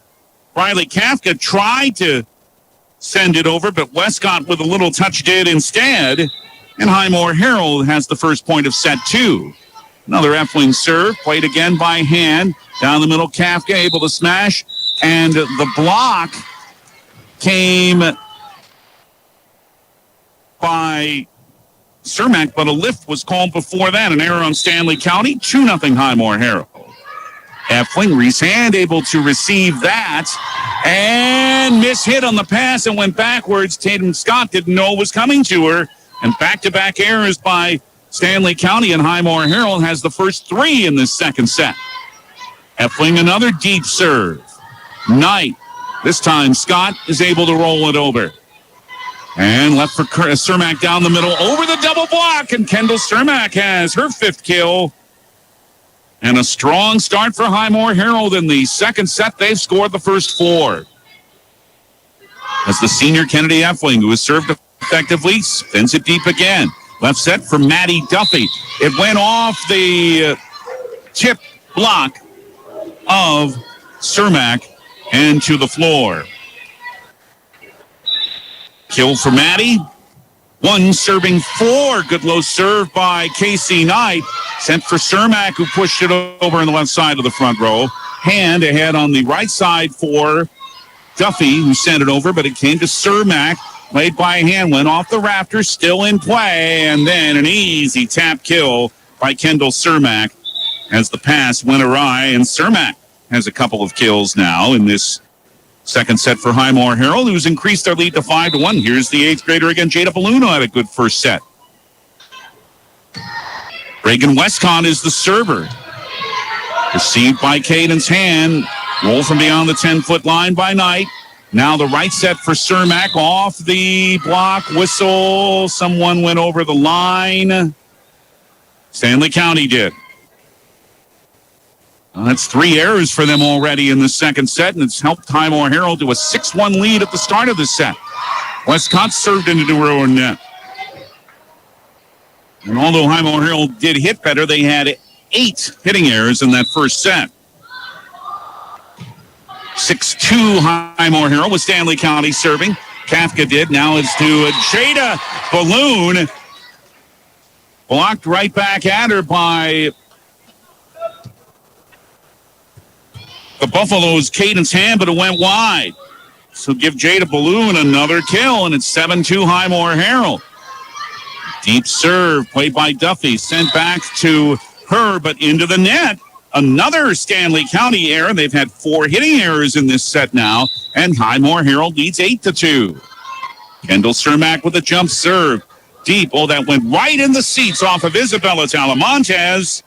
Riley Kafka tried to send it over, but Westcott with a little touch did instead. And Highmore-Harrold has the first point of set 2. Another Efling serve, played again by hand. Down the middle, Kafka able to smash. And the block came by Cermak, but a lift was called before that. An error on Stanley County. 2-0 Highmore-Harrold. Effling, Reese Hand able to receive that and mishit on the pass and went backwards. Tatum Scott didn't know it was coming to her. And back-to-back errors by Stanley County, and Highmore-Harrold has the first 3 in this second set. Effling, another deep serve. Knight. This time Scott is able to roll it over. And left for Cermak down the middle over the double block, and Kendall Cermak has her 5th kill. And a strong start for Highmore-Harrold in the second set. They've scored the first 4. As the senior Kennedy Effling, who has served effectively, spins it deep again. Left set for Maddie Duffy. It went off the tip block of Cermak and to the floor. Kill for Maddie. 1 serving 4. Good low serve by Casey Knight. Sent for Cermak, who pushed it over on the left side of the front row. Hand ahead on the right side for Duffy, who sent it over, but it came to Cermak. Played by Hand, went off the rafters, still in play, and then an easy tap kill by Kendall Cermak as the pass went awry, and Cermak has a couple of kills now in this second set for Highmore-Harrold, who's increased their lead to 5-1. Here's the 8th grader again. Jada Balluno had a good first set. Reagan Westcott is the server. Received by Caden's Hand. Roll from beyond the 10-foot line by Knight. Now the right set for Cermak off the block. Whistle. Someone went over the line. Stanley County did. That's 3 errors for them already in the second set, and it's helped Highmore-Harrold to a 6-1 lead at the start of the set. Westcott served into her own net. And although Highmore-Harrold did hit better, they had 8 hitting errors in that first set. 6-2 Highmore-Harrold with Stanley County serving. Kafka did. Now it's to Jada Balloon. Blocked right back at her by the Buffalo's Cadence Hand, but it went wide. So give Jada Balloon another kill, and it's 7-2 Highmore-Harrold. Deep serve played by Duffy, sent back to her, but into the net. Another Stanley County error. They've had 4 hitting errors in this set now, and Highmore-Harrold leads 8-2. Kendall Cermak with a jump serve. Deep. Oh, that went right in the seats off of Isabella Talamontes.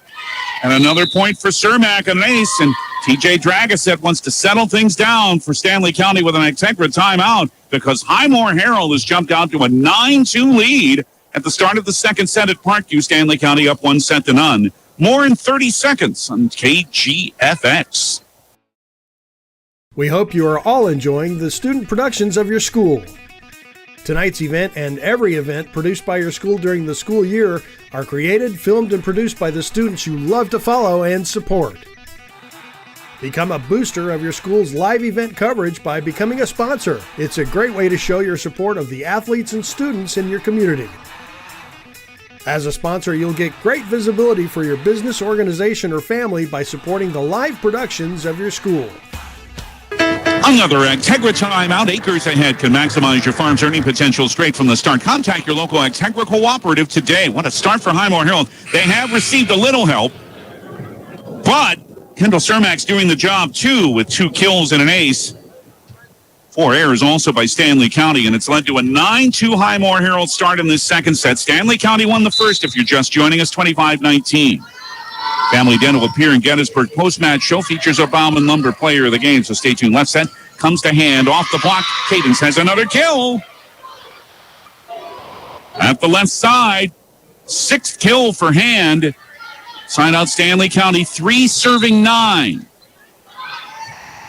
And another point for Cermak, an ace, and TJ Dragasset wants to settle things down for Stanley County with an Integra timeout because Highmore-Harrold has jumped out to a 9-2 lead at the start of the second set at Parkview. Stanley County up 1-0. More in 30 seconds on KGFX. We hope you are all enjoying the student productions of your school. Tonight's event and every event produced by your school during the school year are created, filmed, and produced by the students you love to follow and support. Become a booster of your school's live event coverage by becoming a sponsor. It's a great way to show your support of the athletes and students in your community. As a sponsor, you'll get great visibility for your business, organization, or family by supporting the live productions of your school. Another Integra timeout. Acres Ahead can maximize your farm's earning potential straight from the start. Contact your local Integra cooperative today. What a start for Highmore-Harrold. They have received a little help, but Kendall Cermak's doing the job too with 2 kills and an ace. 4 errors also by Stanley County, and it's led to a 9-2 Highmore-Harrold start in this second set. Stanley County won the first, if you're just joining us, 25-19. Family Dental will appear in Gettysburg post-match show. Features our Bauman Lumber player of the game, so stay tuned. Left set comes to Hand off the block. Cadence has another kill. At the left side, 6th kill for Hand. Sign out Stanley County, 3 serving 9.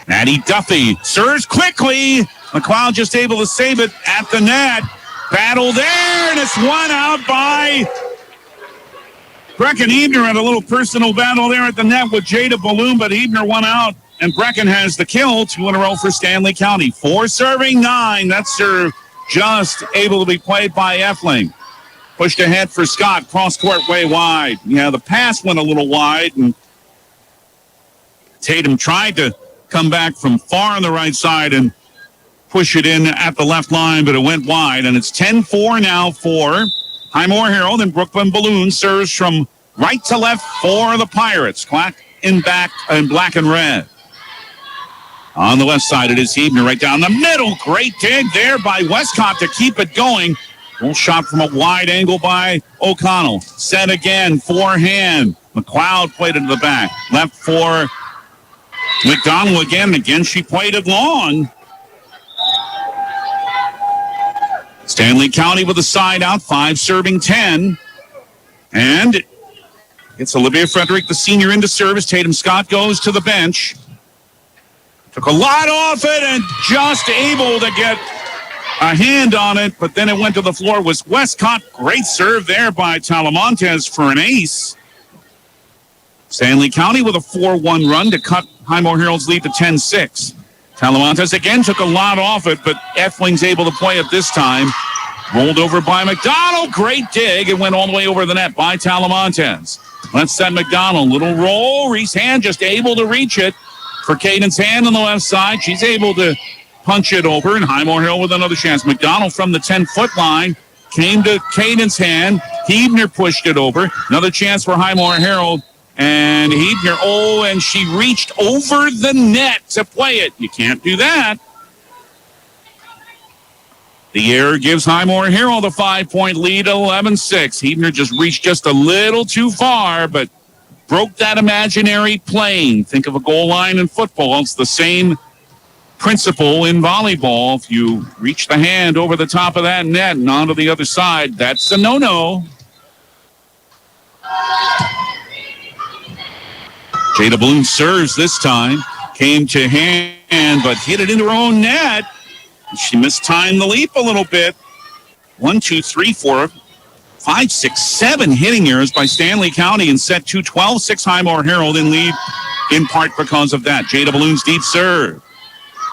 Maddie Duffy serves quickly. McLeod just able to save it at the net. Battle there, and it's won out by Brecken Ebner. Had a little personal battle there at the net with Jada Balloon, but Ebner won out, and Brecken has the kill. 2 in a row for Stanley County. 4 serving 9. That serve just able to be played by Effling. Pushed ahead for Scott. Cross court way wide. Yeah, the pass went a little wide, and Tatum tried to come back from far on the right side and push it in at the left line, but it went wide, and it's 10-4 now for Highmore-Harrold and Brooklyn Balloon serves from right to left for the Pirates. Clock in back in black and red. On the left side, it is Hebner right down the middle. Great dig there by Westcott to keep it going. Little shot from a wide angle by O'Connell. Set again, forehand. McLeod played it to the back. Left for McDonald again. Again, she played it long. Stanley County with a side out, 5 serving 10. And it's Olivia Frederick, the senior, into service. Tatum Scott goes to the bench. Took a lot off it and just able to get a hand on it, but then it went to the floor. Was Westcott. Great serve there by Talamontes for an ace. Stanley County with a 4-1 run to cut Highmore-Harrold's lead to 10-6. Talamontes again took a lot off it, but Effling's able to play it this time. Rolled over by McDonald. Great dig. It went all the way over the net by Talamontes. Let's set McDonald. Little roll. Reese Hand just able to reach it for Caden's Hand on the left side. She's able to punch it over, and Highmore-Harrold with another chance. McDonald from the 10-foot line came to Caden's Hand. Hebner pushed it over. Another chance for Highmore-Harrold. And Hebner, and she reached over the net to play it. You can't do that. The error gives Highmore-Harrold a 5-point lead, 11-6. Hebner just reached just a little too far, but broke that imaginary plane. Think of a goal line in football. It's the same principle in volleyball. If you reach the hand over the top of that net and onto the other side, that's a no-no. Jada Bloom serves this time. Came to hand, but hit it into her own net. She mistimed the leap a little bit. 1, 2, 3, 4, 5, 6, 7 hitting errors by Stanley County in set 2. 12-6 Highmore-Harrold in lead, in part because of that. Jada Bloom's deep serve.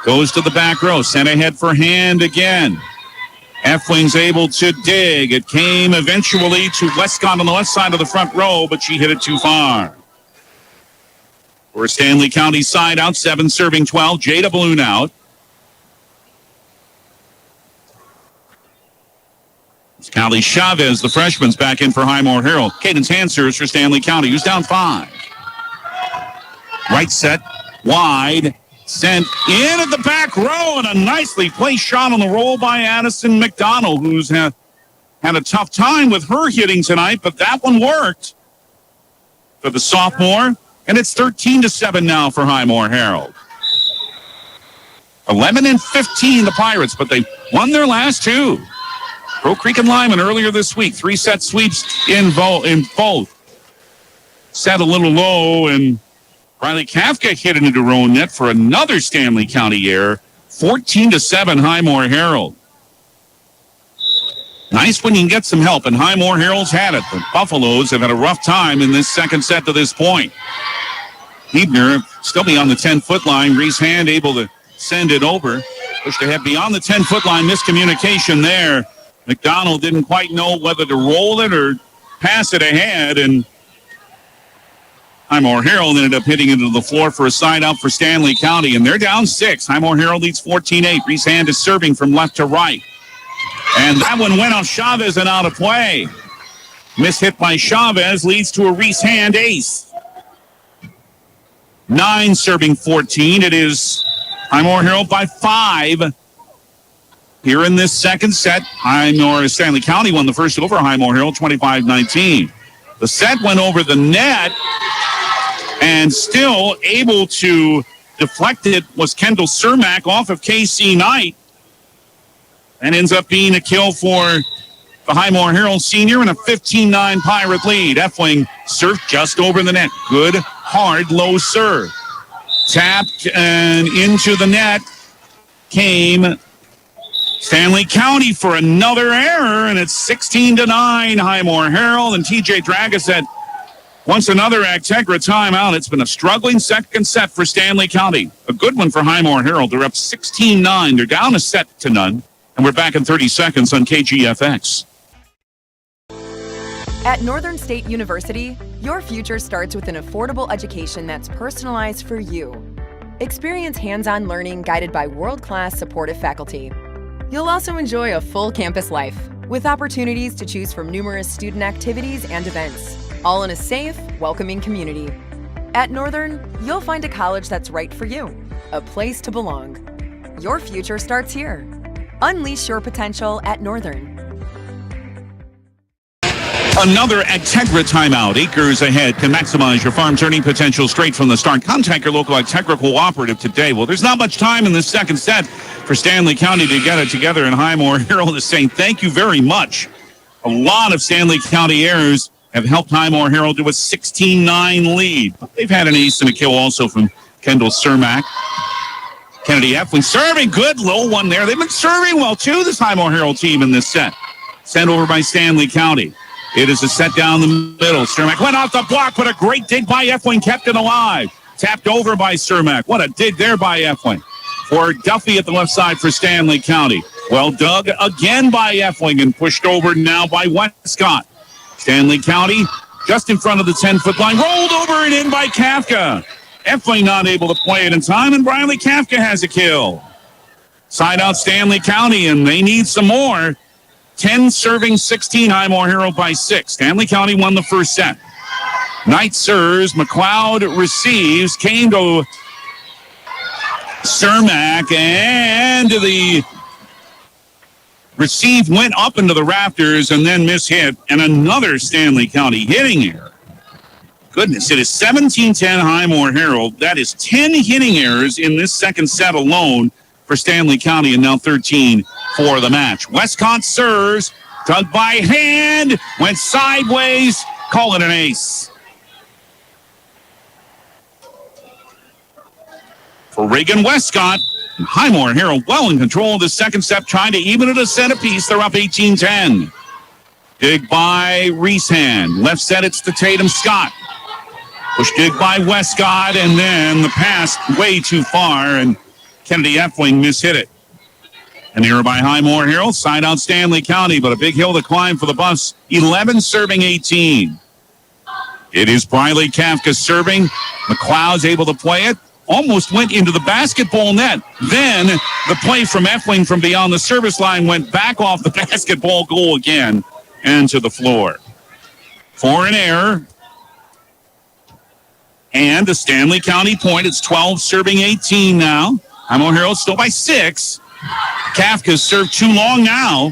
Goes to the back row. Sent ahead for Hand again. Effling's able to dig. It came eventually to Westcott on the left side of the front row, but she hit it too far. For Stanley County side out, 7 serving 12. Jada Balloon out. It's Callie Chavez, the freshman's back in for Highmore-Harrold. Caden's Hand serves for Stanley County, who's down 5. Right set, wide, sent in at the back row, and a nicely placed shot on the roll by Addison McDonald, who's had a tough time with her hitting tonight, but that one worked for the sophomore. And it's 13-7 now for Highmore-Harrold. 11-15 the Pirates, but they won their last 2. Crow Creek and Lyman earlier this week, 3-set sweeps in both. Set a little low, and Riley Kafka hit it into her own net for another Stanley County error. 14-7 Highmore-Harrold. Nice when you can get some help, and Highmore-Harrold's had it. The Buffaloes have had a rough time in this second set to this point. Hebner still beyond the 10-foot line. Reese Hand able to send it over. Pushed ahead beyond the 10-foot line. Miscommunication there. McDonald didn't quite know whether to roll it or pass it ahead, and Highmore-Harrold ended up hitting into the floor for a side out for Stanley County, and they're down 6. Highmore-Harrold leads 14-8. Reese Hand is serving from left to right. And that one went on Chavez and out of play. Miss hit by Chavez leads to a Reese Hand ace. 9 serving 14. It is Highmore-Harrold by 5. Here in this second set, Stanley County won the first over Highmore-Harrold, 25-19. The set went over the net, and still able to deflect it was Kendall Cermak off of KC Knight. And ends up being a kill for the Highmore-Harrold senior and a 15-9 Pirate lead. Effling surfed just over the net. Good, hard, low serve. Tapped and into the net came Stanley County for another error, and it's 16-9 Highmore-Harrold. And TJ Dragasset wants another Actegra timeout. It's been a struggling second set for Stanley County. A good one for Highmore-Harrold. They're up 16-9. They're down a set to none. And we're back in 30 seconds on KGFX. At Northern State University, your future starts with an affordable education that's personalized for you. Experience hands-on learning guided by world-class supportive faculty. You'll also enjoy a full campus life, with opportunities to choose from numerous student activities and events, all in a safe, welcoming community. At Northern, you'll find a college that's right for you, a place to belong. Your future starts here. Unleash your potential at Northern. Another Actegra timeout. Acres ahead can maximize your farm's earning potential straight from the start. Contact your local Actegra cooperative today. Well, there's not much time in this second set for Stanley County to get it together, and Highmore-Harrold is saying thank you very much. A lot of Stanley County errors have helped Highmore-Harrold to a 16-9 lead. They've had an ace and a kill also from Kendall Cermak. Kennedy Effling serving, good low one there. They've been serving well too, this Highmore-Harrold team in this set. Sent over by Stanley County. It is a set down the middle. Cermak went off the block, but a great dig by Effling kept it alive. Tapped over by Cermak. What a dig there by Effling. For Duffy at the left side for Stanley County. Well dug again by Effling and pushed over now by Westcott. Stanley County just in front of the 10-foot line. Rolled over and in by Kafka. Effling not able to play it in time, and Briley Kafka has a kill. Side out Stanley County, and they need some more. 10 serving 16, Highmore-Harrold by 6. Stanley County won the first set. Knight serves, McLeod receives, came to Cermak, and the receive went up into the rafters and then mishit, and another Stanley County hitting error. Goodness, it is 17-10 Highmore-Harrold. That is 10 hitting errors in this second set alone for Stanley County, and now 13 for the match. Westcott serves, dug by hand, went sideways, call it an ace. For Reagan Westcott, Highmore-Harrold well in control of the second set, trying to even it a set apiece. They're up 18-10. Dig by Reeshand. Left set, it's to Tatum Scott. Push dig by Westcott, and then the pass way too far, and Kennedy Effling mishit it. And here by Highmore-Harrold, side out Stanley County, but a big hill to climb for the bus. 11 serving 18. It is Briley Kafka serving. McLeod's able to play it. Almost went into the basketball net. Then the play from Effling from beyond the service line went back off the basketball goal again and to the floor. For an error. And a Stanley County point. It's 12 serving 18 now. Highmore-Harrold still by 6. Kafka served too long now.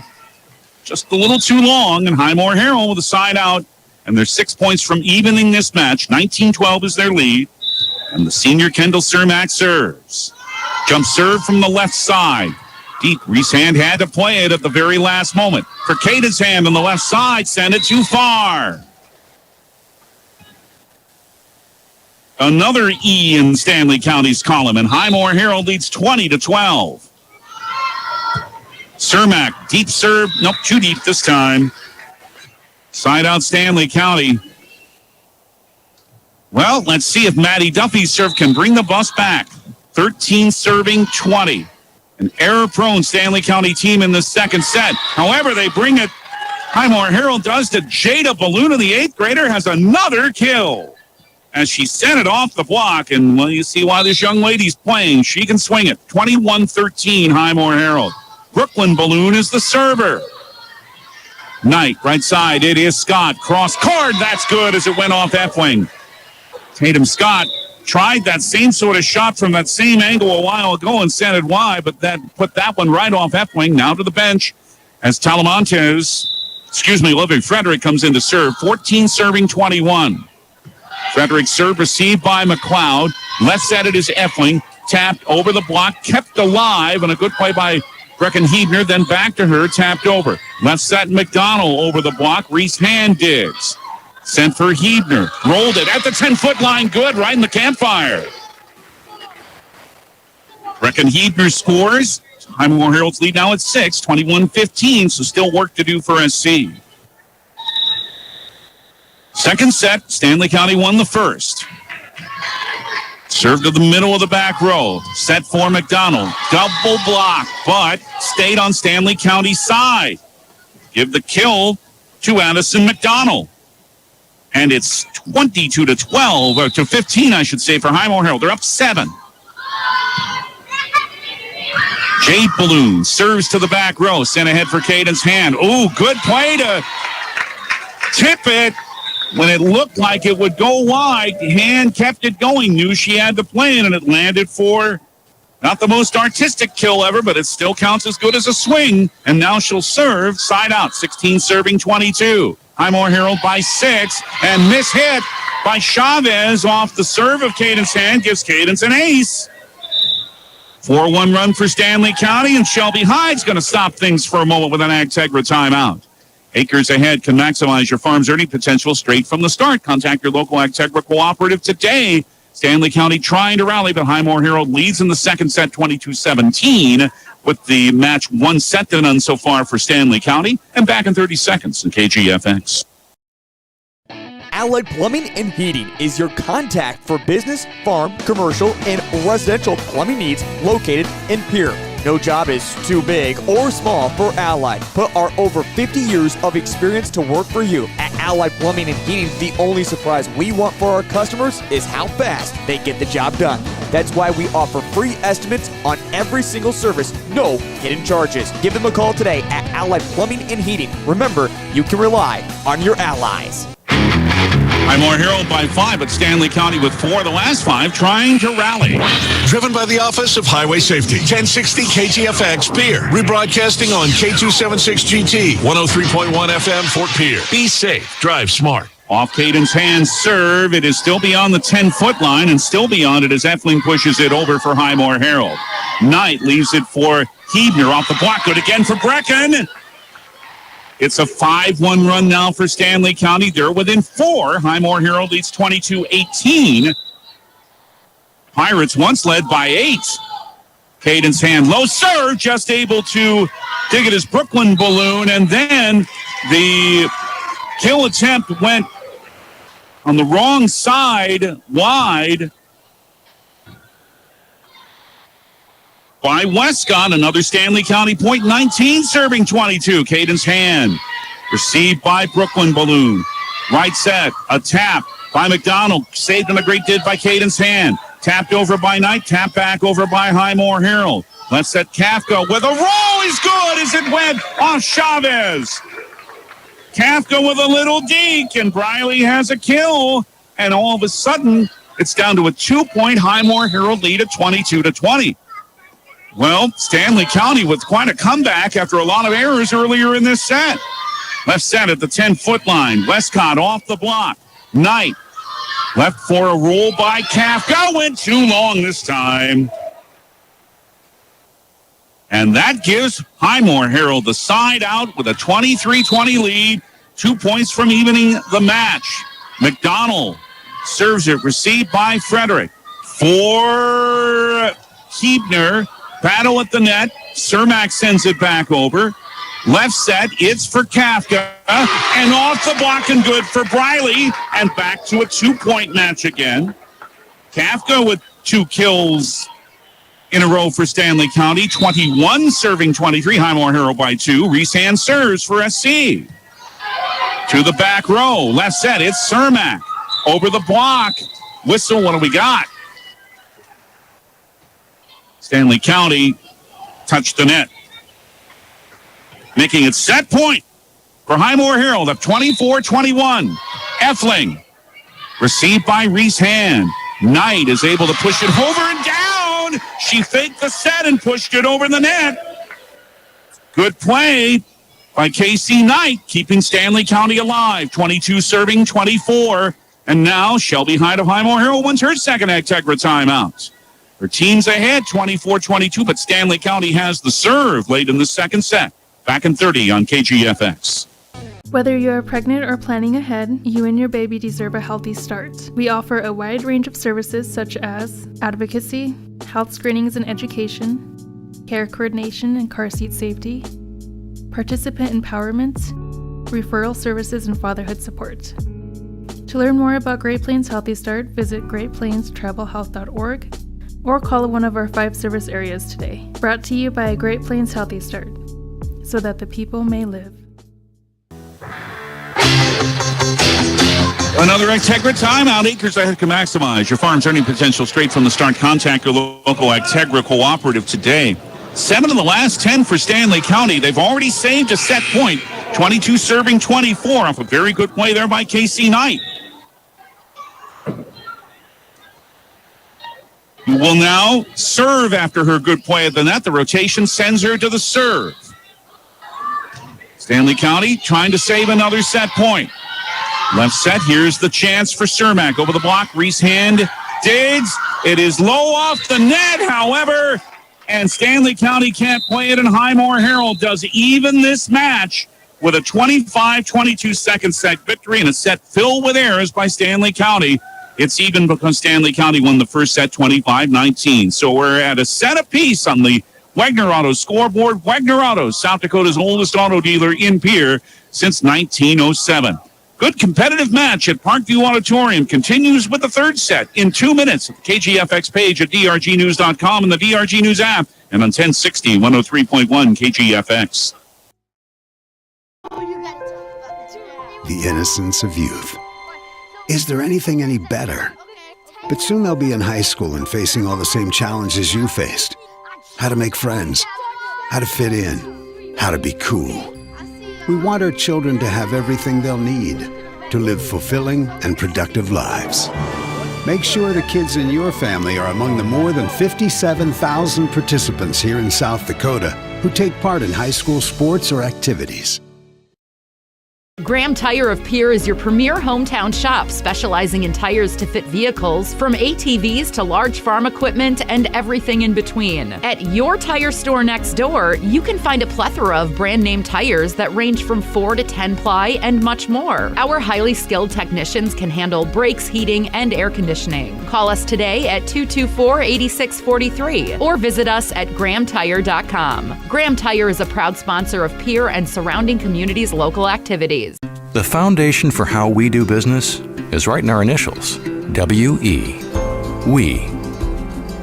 Just a little too long. And Highmore-Harrold with a side out. And they're 6 points from evening this match. 19-12 is their lead. And the senior Kendall Cermak serves. Jump serve from the left side. Deep. Reeshand had to play it at the very last moment. For Caden's hand on the left side. Sent it too far. Another E in Stanley County's column, and Highmore-Harrold leads 20-12. Cermak, deep serve. Nope, too deep this time. Side out Stanley County. Well, let's see if Maddie Duffy's serve can bring the bus back. 13 serving 20. An error-prone Stanley County team in the second set. However, they bring it. Highmore-Harrold does to Jada Balloon, the 8th grader, has another kill. As she sent it off the block, and well, you see why this young lady's playing. She can swing it. 21-13, Highmore-Harrold. Brooklyn Balloon is the server. Knight, right side, it is Scott. Cross card, that's good as it went off Effling. Tatum Scott tried that same sort of shot from that same angle a while ago and sent it wide, but that put that one right off Effling. Now to the bench as Ludwig Frederick comes in to serve. 14 serving 21. Frederick serve received by McLeod. Left set it is Effling. Tapped over the block, kept alive, and a good play by Brecken Hebner. Then back to her, tapped over. Left set McDonald over the block. Reese hand digs. Sent for Hebner. Rolled it at the 10-foot line. Good, right in the campfire. Brecken Hebner scores. Highmore-Harrold's lead now at 6, 21-15, so still work to do for SC. Second set, Stanley County won the first. Served to the middle of the back row. Set for McDonald. Double block, but stayed on Stanley County's side. Give the kill to Addison McDonald. And it's 22-12, or to 15, I should say, for Highmore-Harrold. They're up 7. Jade Balloon serves to the back row. Sent ahead for Caden's hand. Ooh, good play to tip it when it looked like it would go wide. Hand kept it going. Knew she had to play it, and it landed for not the most artistic kill ever, but it still counts as good as a swing. And now she'll serve side out. 16 serving 22. Highmore-Harrold by 6, and mishit by Chavez off the serve of Caden's hand gives Cadence an ace. 4-1 run for Stanley County, and Shelby Hyde's going to stop things for a moment with an Agtegra timeout. Acres Ahead can maximize your farm's earning potential straight from the start. Contact your local Agtegra cooperative today. Stanley County trying to rally, but Highmore-Harrold leads in the second set 22-17 with the match 1 set to none so far for Stanley County. And back in 30 seconds in KGFX. Allied Plumbing and Heating is your contact for business, farm, commercial, and residential plumbing needs located in Pierre. No job is too big or small for Allied. Put our over 50 years of experience to work for you. At Allied Plumbing and Heating, the only surprise we want for our customers is how fast they get the job done. That's why we offer free estimates on every single service, no hidden charges. Give them a call today at Allied Plumbing and Heating. Remember, you can rely on your allies. Highmore-Harrold by 5, but Stanley County with 4 the last 5, trying to rally. Driven by the Office of Highway Safety. 1060 KGFX Pierre. Rebroadcasting on K276GT. 103.1 FM Fort Pierre. Be safe. Drive smart. Off Caden's hand serve. It is still beyond the 10-foot line, and still beyond it as Effling pushes it over for Highmore-Harrold. Knight leaves it for Hebner off the block. Good again for Brecken. It's a 5-1 run now for Stanley County. They're within 4. Highmore-Harrold leads 22-18. Pirates once led by 8. Caden's hand low serve, just able to dig at his Brooklyn balloon, and then the kill attempt went on the wrong side, wide by Westcott. Another Stanley County point. 19 serving 22. Caden's hand received by Brooklyn balloon. Right set, a tap by McDonald, saved on a great did by Caden's hand. Tapped over by Knight, tapped back over by Highmore-Harrold. Left set, Kafka with a roll is good as it went off Chavez. Kafka with a little deke, and Briley has a kill, and all of a sudden it's down to a 2-point Highmore-Harrold lead at 22-20. Well, Stanley County with quite a comeback after a lot of errors earlier in this set. Left set at the 10-foot line. Westcott off the block. Knight left for a roll by Kafka. Went too long this time. And that gives Highmore-Harrold the side out with a 23-20 lead. 2 points from evening the match. McDonald serves it. Received by Frederick. For Hebner. Battle at the net. Cermak sends it back over. Left set, it's for Kafka. And off the block and good for Briley. And back to a 2-point match again. Kafka with 2 kills in a row for Stanley County. 21 serving 23. Highmore-Harrold by 2. Reese-Hand serves for SC. To the back row. Left set, it's Cermak. Over the block. Whistle, what do we got? Stanley County touched the net, making it set point for Highmore-Harrold up 24-21. Effling received by Reese-Hand. Knight is able to push it over and down. She faked the set and pushed it over the net. Good play by Casey Knight, keeping Stanley County alive. 22 serving 24. And now Shelby Hyde of Highmore-Harrold wins her second Agtegra timeout. Her team's ahead, 24-22, but Stanley County has the serve late in the second set. Back in 30 on KGFX. Whether you are pregnant or planning ahead, you and your baby deserve a healthy start. We offer a wide range of services such as advocacy, health screenings and education, care coordination and car seat safety, participant empowerment, referral services, and fatherhood support. To learn more about Great Plains Healthy Start, visit greatplainstravelhealth.org or call one of our 5 service areas today. Brought to you by Great Plains Healthy Start, so that the people may live. Another Agtegra timeout. Acres Ahead can maximize your farm's earning potential straight from the start. Contact your local Agtegra cooperative today. 7 of the last 10 for Stanley County. They've already saved a set point. 22 serving 24 off a very good play there by Casey Knight. Who will now serve after her good play at the net. The rotation sends her to the serve. Stanley County trying to save another set point. Left set, here's the chance for Cermak. Over the block, Reese Hand digs. It is low off the net, however, and Stanley County can't play it, and Highmore-Harrold does even this match with a 25-22 second set victory and a set filled with errors by Stanley County. It's even because Stanley County won the first set 25-19. So we're at a set apiece on the Wagner Auto scoreboard. Wagner Auto, South Dakota's oldest auto dealer in Pierre since 1907. Good competitive match at Parkview Auditorium continues with the third set in 2 minutes. At the KGFX page at drgnews.com and the DRG News app and on 1060, 103.1 KGFX. The innocence of youth. Is there anything any better? But soon they'll be in high school and facing all the same challenges you faced. How to make friends, how to fit in, how to be cool. We want our children to have everything they'll need to live fulfilling and productive lives. Make sure the kids in your family are among the more than 57,000 participants here in South Dakota who take part in high school sports or activities. Graham Tire of Pierre is your premier hometown shop, specializing in tires to fit vehicles, from ATVs to large farm equipment and everything in between. At your tire store next door, you can find a plethora of brand name tires that range from 4 to 10 ply and much more. Our highly skilled technicians can handle brakes, heating, and air conditioning. Call us today at 224-8643 or visit us at grahamtire.com. Graham Tire is a proud sponsor of Pierre and surrounding communities' local activities. The foundation for how we do business is right in our initials, W-E. We.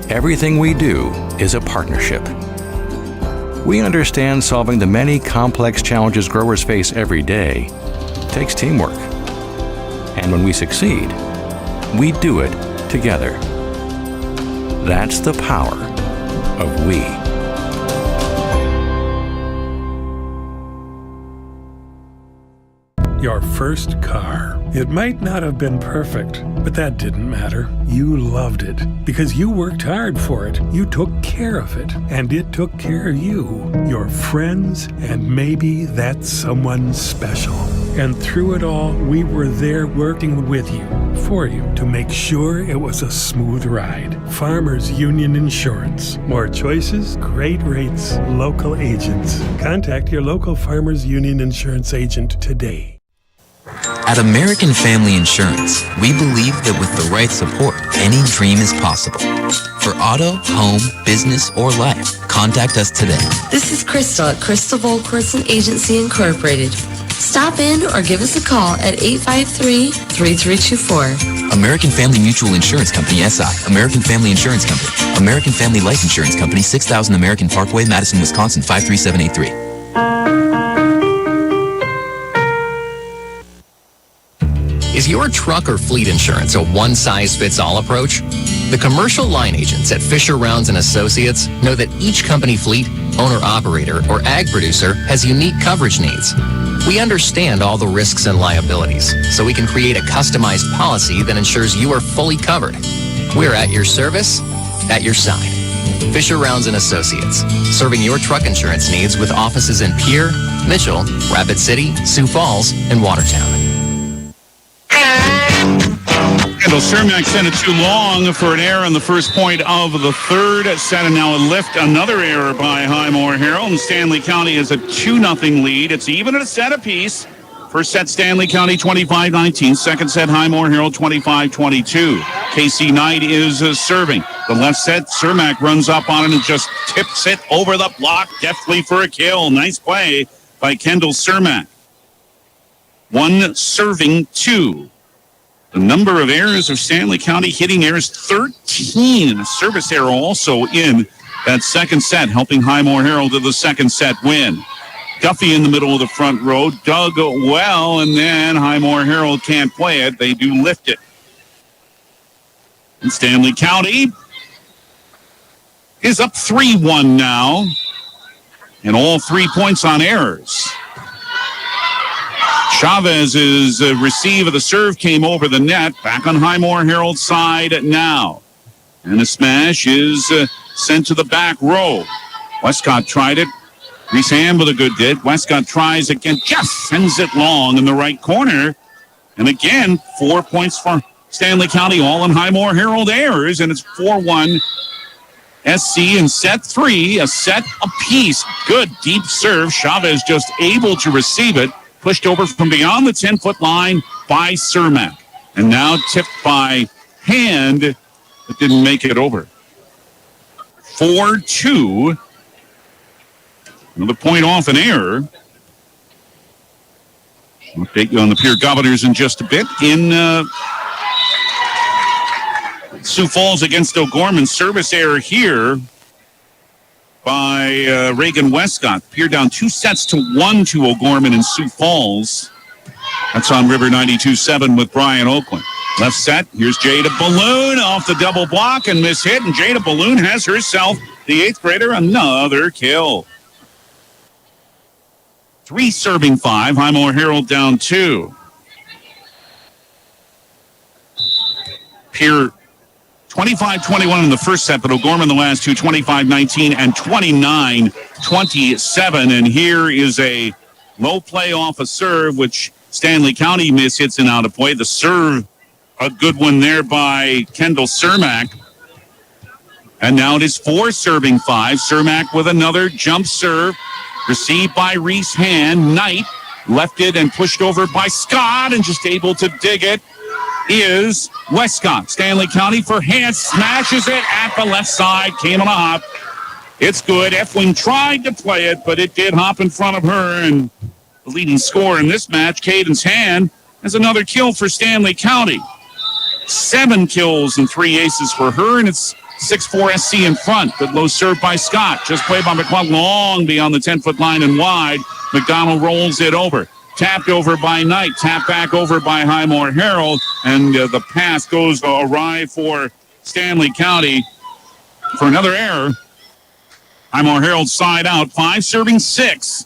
Everything we do is a partnership. We understand solving the many complex challenges growers face every day takes teamwork. And when we succeed, we do it together. That's the power of we. Your first car. It might not have been perfect, but that didn't matter. You loved it because you worked hard for it. You took care of it, and it took care of you, your friends, and maybe that someone special. And through it all, we were there working with you, for you, to make sure it was a smooth ride. Farmers Union Insurance. More choices, great rates, local agents. Contact your local Farmers Union Insurance agent today. At American Family Insurance, we believe that with the right support, any dream is possible. For auto, home, business, or life, contact us today. This is Crystal at Crystal Volquist Agency Incorporated. Stop in or give us a call at 853-3324. American Family Mutual Insurance Company, SI. American Family Insurance Company. American Family Life Insurance Company, 6000 American Parkway, Madison, Wisconsin, 53783. Is your truck or fleet insurance a one-size-fits-all approach? The commercial line agents at Fisher Rounds & Associates know that each company fleet, owner-operator, or ag producer has unique coverage needs. We understand all the risks and liabilities, so we can create a customized policy that ensures you are fully covered. We're at your service, at your side. Fisher Rounds & Associates, serving your truck insurance needs with offices in Pierre, Mitchell, Rapid City, Sioux Falls, and Watertown. Kendall Cermak sent it too long for an error on the first point of the third set, and now a lift, another error by Highmore-Harrold, and Stanley County has a 2-0 lead. It's even at a set apiece. First set, Stanley County 25-19. Second set, Highmore-Harrold 25-22. Casey Knight is serving. The left set, Cermak runs up on it and just tips it over the block deftly for a kill. Nice play by Kendall Cermak. 1 serving 2. The number of errors of Stanley County hitting errors, 13. And a service error also in that second set, helping Highmore-Harrold to the second set win. Duffy in the middle of the front row, dug well, and then Highmore-Harrold can't play it. They do lift it. And Stanley County is up 3-1 now. And all 3 points on errors. Chavez's receive of the serve came over the net. Back on Highmore-Harrold's side now. And the smash is sent to the back row. Westcott tried it. Reese Ham with a good hit. Westcott tries again. Just sends it long in the right corner. And again, 4 points for Stanley County, all in Highmore-Harrold errors. And it's 4-1 SC in set 3, a set apiece. Good deep serve. Chavez just able to receive it. Pushed over from beyond the 10-foot line by Cermak. And now tipped by hand, but didn't make it over. 4-2. Another point off an error. I'll update you on the Pierre Governors in just a bit. In Sioux Falls against O'Gorman, service error here by Reagan Westcott. Pierre down 2-1 to O'Gorman in Sioux Falls. That's on River 92.7 with Brian Oakland. Left set, here's Jada Balloon off the double block and miss hit, and Jada Balloon has herself, the 8th grader, another kill. 3 serving 5, Highmore-Harrold down 2. Pierre 25-21 in the first set, but O'Gorman the last two, 25-19 and 29-27. And here is a low play off a serve, which Stanley County mishits and out of play. The serve, a good one there by Kendall Cermak. And now it is 4 serving 5. Cermak with another jump serve. Received by Reese Hand. Knight left it and pushed over by Scott and just able to dig it is Westcott. Stanley County for Hand smashes it at the left side. Came on a hop. It's good. Efling tried to play it, but it did hop in front of her. And the leading scorer in this match, Cadence Hand, has another kill for Stanley County. 7 kills and 3 aces for her, and it's 6-4 SC in front. Good low serve by Scott. Just played by McClung long beyond the 10-foot line and wide. McDonald rolls it over. Tapped over by Knight. Tapped back over by Highmore-Harrold. And the pass goes awry for Stanley County for another error. Highmore-Harrold side out. 5 serving 6.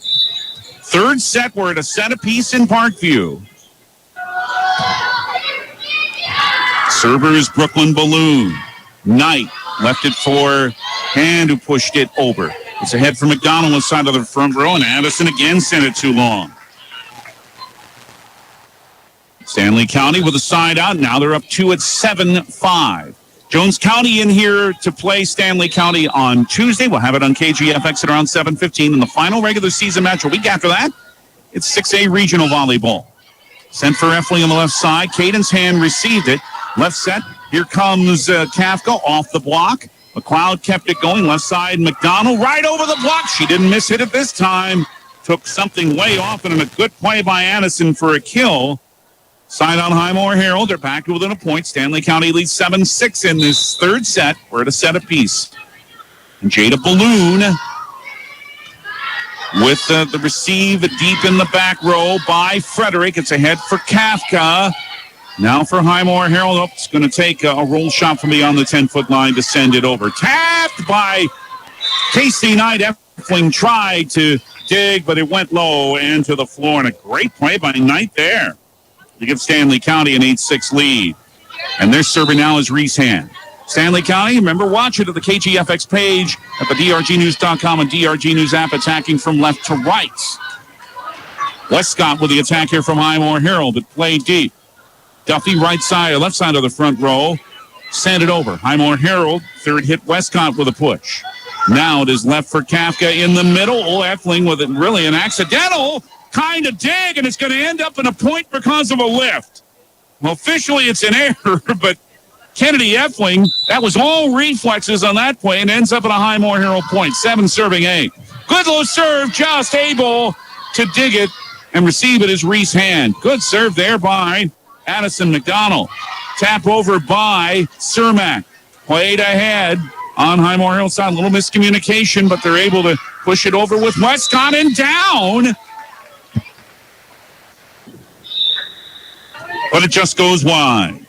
Third set. We're at a set apiece in Parkview. Server is Brooklyn Balloon. Knight left it for Hand, who pushed it over. It's ahead for McDonald on the side of the front row, and Addison again sent it too long. Stanley County with a side out. Now they're up 2 at 7-5. Jones County in here to play Stanley County on Tuesday. We'll have it on KGFX at around 7:15. In the final regular season match a week after that, it's 6A regional volleyball. Sent for Efling on the left side. Cadence Hand received it. Left set. Here comes Kafka off the block. McLeod kept it going. Left side, McDonald right over the block. She didn't miss hit it this time. Took something way off, and a good play by Addison for a kill. Side on Highmore-Harrold. They're back to within a point. Stanley County leads 7-6 in this third set. We're at a set apiece. And Jada Balloon with the receive deep in the back row by Frederick. It's ahead for Kafka. Now for Highmore-Harrold. Oh, it's going to take a roll shot from beyond the 10-foot line to send it over. Tapped by Casey Knight. Efling tried to dig, but it went low and to the floor. And a great play by Knight there to give Stanley County an 8-6 lead. And their server now is Reese Hand. Stanley County, remember, watch it at the KGFX page at the DRGnews.com and DRG News app, attacking from left to right. Westcott with the attack here from Highmore-Harrold, but play deep. Duffy right side or left side of the front row. Send it over. Highmore-Harrold, third hit Westcott with a push. Now it is left for Kafka in the middle. Efling with it, really an accidental kind of dig, and it's going to end up in a point because of a lift. Well, officially it's an error, but Kennedy Efling, that was all reflexes on that play, and ends up in a Highmore-Harrold point. 7 serving 8. Good low serve, just able to dig it and receive it is Reese Hand. Good serve there by Addison McDonald. Tap over by Cermak. Played ahead on Highmore-Harrold side. A little miscommunication, but they're able to push it over with Westcott and down. But it just goes wide.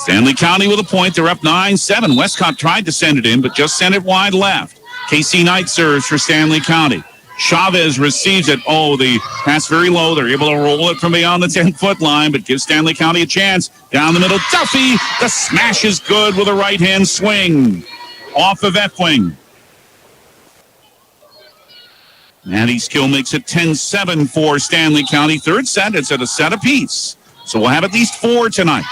Stanley County with a point. They're up 9-7. Westcott tried to send it in, but just sent it wide left. Casey Knight serves for Stanley County. Chavez receives it. Oh, the pass very low. They're able to roll it from beyond the 10-foot line, but gives Stanley County a chance. Down the middle, Duffy. The smash is good with a right-hand swing. Off of Effling. Maddie Skill makes it 10-7 for Stanley County. Third set, it's at a set apiece. So we'll have at least 4 tonight.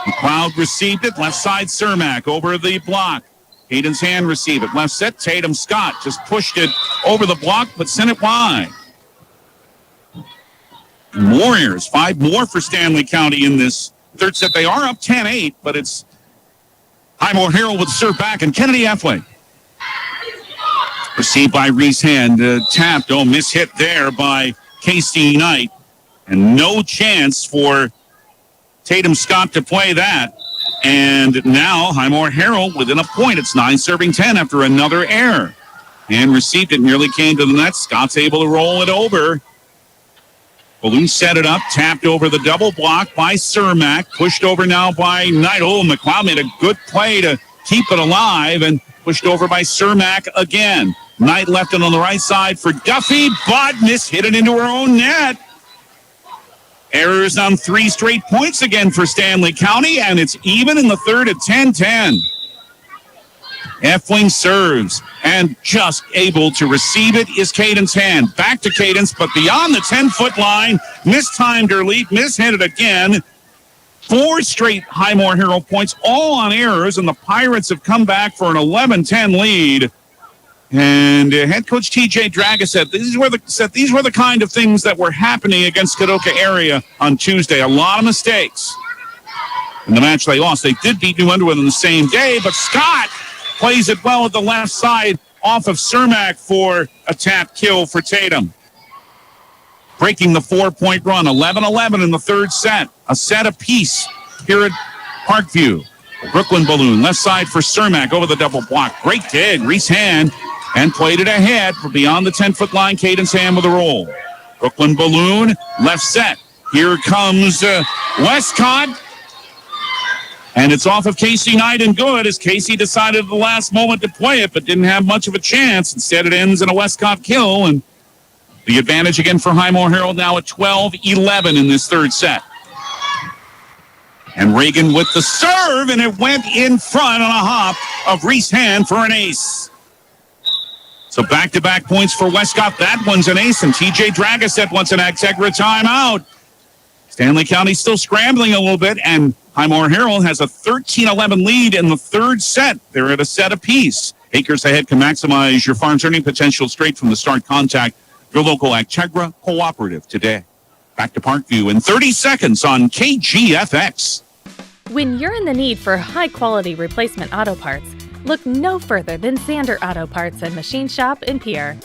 McLeod received it. Left side, Cermak over the block. Hayden's hand received it. Left set, Tatum Scott just pushed it over the block, but sent it wide. Warriors, 5 more for Stanley County in this third set. They are up 10-8, but it's Highmore-Harrold with serve back, and Kennedy Effling. Received by Reese Hand. Tapped. Oh, mishit there by Casey Knight. And no chance for Tatum Scott to play that. And now Highmore-Harrold within a point. It's 9-10 after another error. And received it. Nearly came to the net. Scott's able to roll it over. Balloon set it up. Tapped over the double block by Cermak. Pushed over now by Knight. Oh, McLeod made a good play to keep it alive. And pushed over by Cermak again. Knight left it on the right side for Duffy, but hit it into her own net. Errors on 3 straight points again for Stanley County, and it's even in the third at 10-10. Effling serves, and just able to receive it is Cadence Hand. Back to Cadence, but beyond the 10-foot line, mistimed her leap, mishit it again. 4 straight Highmore-Harrold points, all on errors, and the Pirates have come back for an 11-10 lead. And head coach T.J. Draga said these were the kind of things that were happening against Kadoka area on Tuesday. A lot of mistakes. In the match they lost, they did beat New Underwood on the same day, but Scott plays it well at the left side off of Cermak for a tap kill for Tatum. Breaking the 4-point run, 11-11 in the third set. A set apiece here at Parkview. Brooklyn Balloon, left side for Cermak over the double block. Great dig, Reese Hand, and played it ahead for beyond the 10-foot line. Cadence Hand with a roll. Brooklyn Balloon, left set. Here comes Westcott. And it's off of Casey Knight and good as Casey decided at the last moment to play it, but didn't have much of a chance. Instead, it ends in a Westcott kill, and the advantage again for Highmore-Harrold now at 12-11 in this third set. And Reagan with the serve, and it went in front on a hop of Reese Hand for an ace. So back-to-back points for Westcott. That one's an ace, and T.J. Dragasset wants an Agtegra timeout. Stanley County still scrambling a little bit, and Highmore-Harrold has a 13-11 lead in the third set. They're at a set apiece. Acres Ahead can maximize your farm's earning potential straight from the start. Contact your local Agtegra cooperative today. Back to Parkview in 30 seconds on KGFX. When you're in the need for high-quality replacement auto parts, look no further than Zander Auto Parts and Machine Shop in Pierre.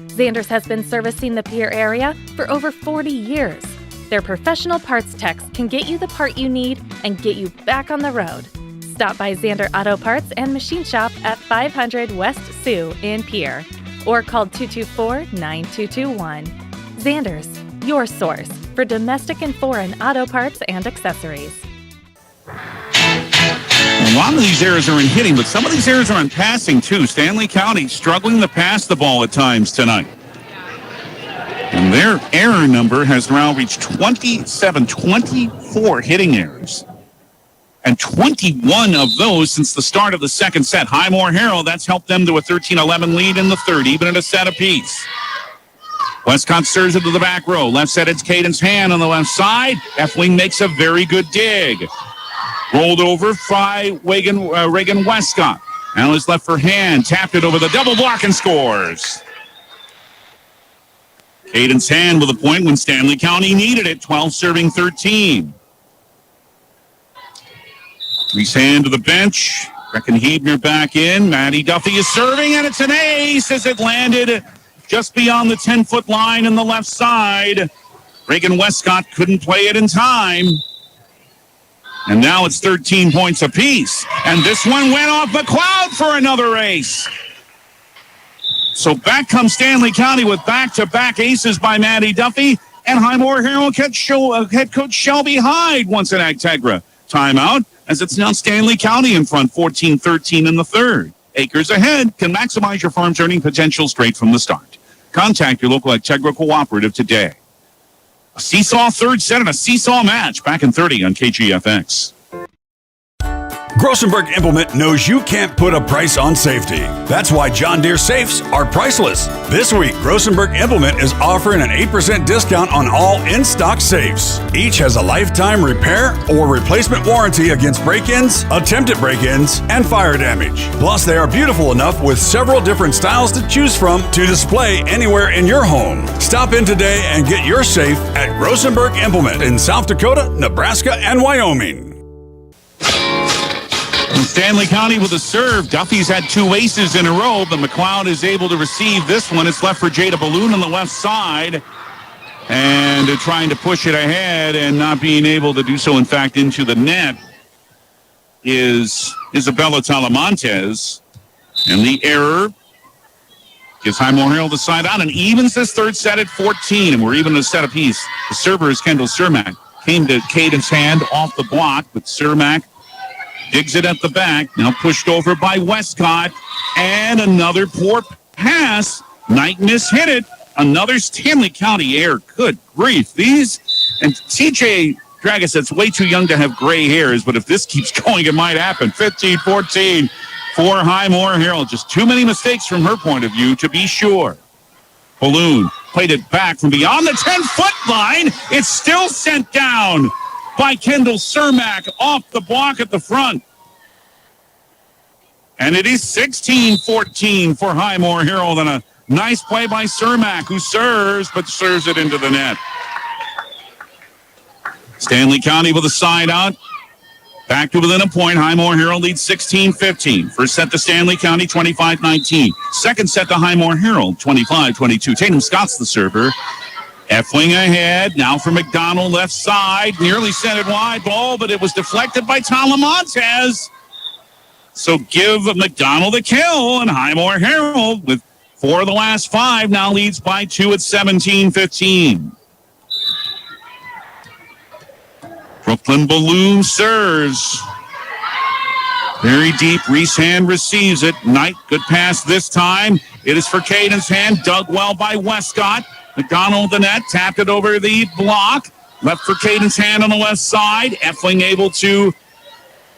Zander's has been servicing the Pierre area for over 40 years. Their professional parts techs can get you the part you need and get you back on the road. Stop by Zander Auto Parts and Machine Shop at 500 West Sioux in Pierre or call 224-9221. Zander's, your source for domestic and foreign auto parts and accessories. A lot of these errors are in hitting, but some of these errors are in passing, too. Stanley County struggling to pass the ball at times tonight. And their error number has now reached 24 hitting errors. And 21 of those since the start of the second set. Highmore-Harrold, that's helped them to a 13-11 lead in the third, even at a set apiece. Westcott serves it to the back row. Left set, it's Cadence Hand on the left side. Effling makes a very good dig. Rolled over by Reagan Westcott. Now is left for Hand. Tapped it over the double block and scores. Cadence Hand with a point when Stanley County needed it. 12-13. Reese Hand to the bench. Brecken Hebner back in. Maddie Duffy is serving, and it's an ace as it landed just beyond the 10-foot line in the left side. Reagan Westcott couldn't play it in time. And now it's 13 points apiece. And this one went off McLeod for another ace. So back comes Stanley County with back-to-back aces by Maddie Duffy. And Highmore-Harrold head coach Shelby Hyde wants an Agtegra timeout, as it's now Stanley County in front, 14-13 in the third. Acres ahead can maximize your farm's earning potential straight from the start. Contact your local Integra Cooperative today. A seesaw third set and a seesaw match. Back in 30 on KGFX. Grossenberg Implement knows you can't put a price on safety. That's why John Deere safes are priceless. This week, Grossenberg Implement is offering an 8% discount on all in-stock safes. Each has a lifetime repair or replacement warranty against break-ins, attempted break-ins, and fire damage. Plus, they are beautiful enough with several different styles to choose from to display anywhere in your home. Stop in today and get your safe at Grossenberg Implement in South Dakota, Nebraska, and Wyoming. Stanley County with a serve. Duffy's had 2 aces in a row, but McLeod is able to receive this one. It's left for Jada Balloon on the left side. And trying to push it ahead and not being able to do so, in fact, into the net is Isabella Talamontes. And the error gives Highmore-Harrold the side out and evens this third set at 14. And we're even a set apiece. The server is Kendall Cermak. Came to Caden's hand off the block, but Cermak digs it at the back, now pushed over by Westcott, and another poor pass. Knight hit it. Another Stanley County error. Good grief. And TJ Dragiset's way too young to have gray hairs, but if this keeps going, it might happen. 15-14 for Highmore-Harrold. Just too many mistakes from her point of view, to be sure. Balloon played it back from beyond the 10-foot line. It's still sent down by Kendall Cermak off the block at the front. And it is 16-14 for Highmore-Harrold, and a nice play by Cermak, who serves it into the net. Stanley County with a side out. Back to within a point. Highmore-Harrold leads 16-15. First set to Stanley County, 25-19. Second set to Highmore-Harrold, 25-22. Tatum Scott's the server. Effling ahead, now for McDonald, left side, nearly sent it wide ball, but it was deflected by Talamontes. So give McDonald a kill, and Highmore-Harrold, with 4 of the last 5, now leads by 2 at 17-15. Brooklyn Balloon serves. Very deep, Reese Hand receives it. Knight, good pass this time. It is for Caden's hand, dug well by Westcott. McDonald the net, tapped it over the block. Left for Caden's hand on the left side. Effling able to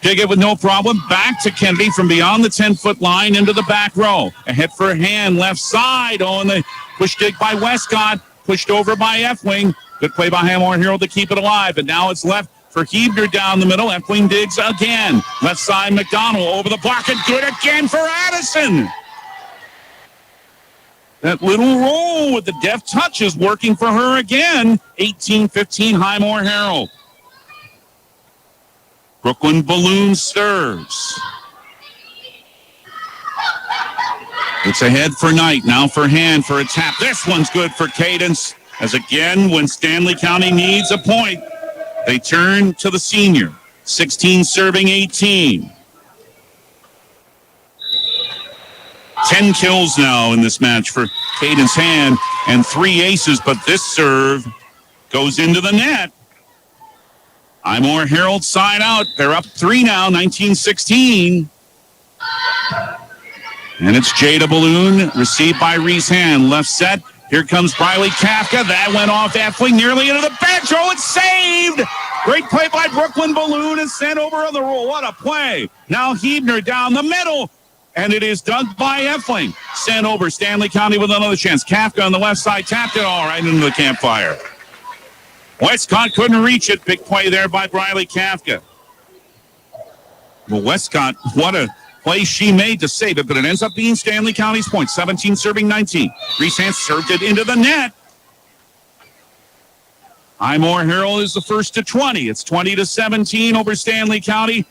dig it with no problem. Back to Kennedy from beyond the 10-foot line into the back row. Ahead for Hand, left side. Oh, and the push dig by Westcott. Pushed over by Effling. Good play by Highmore-Harrold to keep it alive. But now it's left for Hebner down the middle. Effling digs again. Left side, McDonald over the block. And good again for Addison. That little roll with the deft touch is working for her again. 18-15 Highmore-Harrold. Brooklyn Balloon serves. It's ahead for Knight. Now for Hand for a tap. This one's good for Cadence. As again, when Stanley County needs a point, they turn to the senior. 16 serving 18. 10 kills now in this match for Caden's Hand and 3 aces, but this serve goes into the net. Highmore-Harrold side out. They're up 3 now, 19-16. And it's Jada Balloon, received by Reese Hand. Left set. Here comes Briley Kafka. That went off Effling nearly into the bench. Oh, it's saved! Great play by Brooklyn Balloon and sent over on the roll. What a play. Now Hebner down the middle. And it is dug by Effling. Sent over. Stanley County with another chance. Kafka on the left side tapped it all right into the campfire. Westcott couldn't reach it. Big play there by Briley Kafka. Well, Westcott, what a play she made to save it, but it ends up being Stanley County's point. 17 serving 19. Reese Hand served it into the net. Highmore-Harrold is the first to 20. It's 20-17 over Stanley County,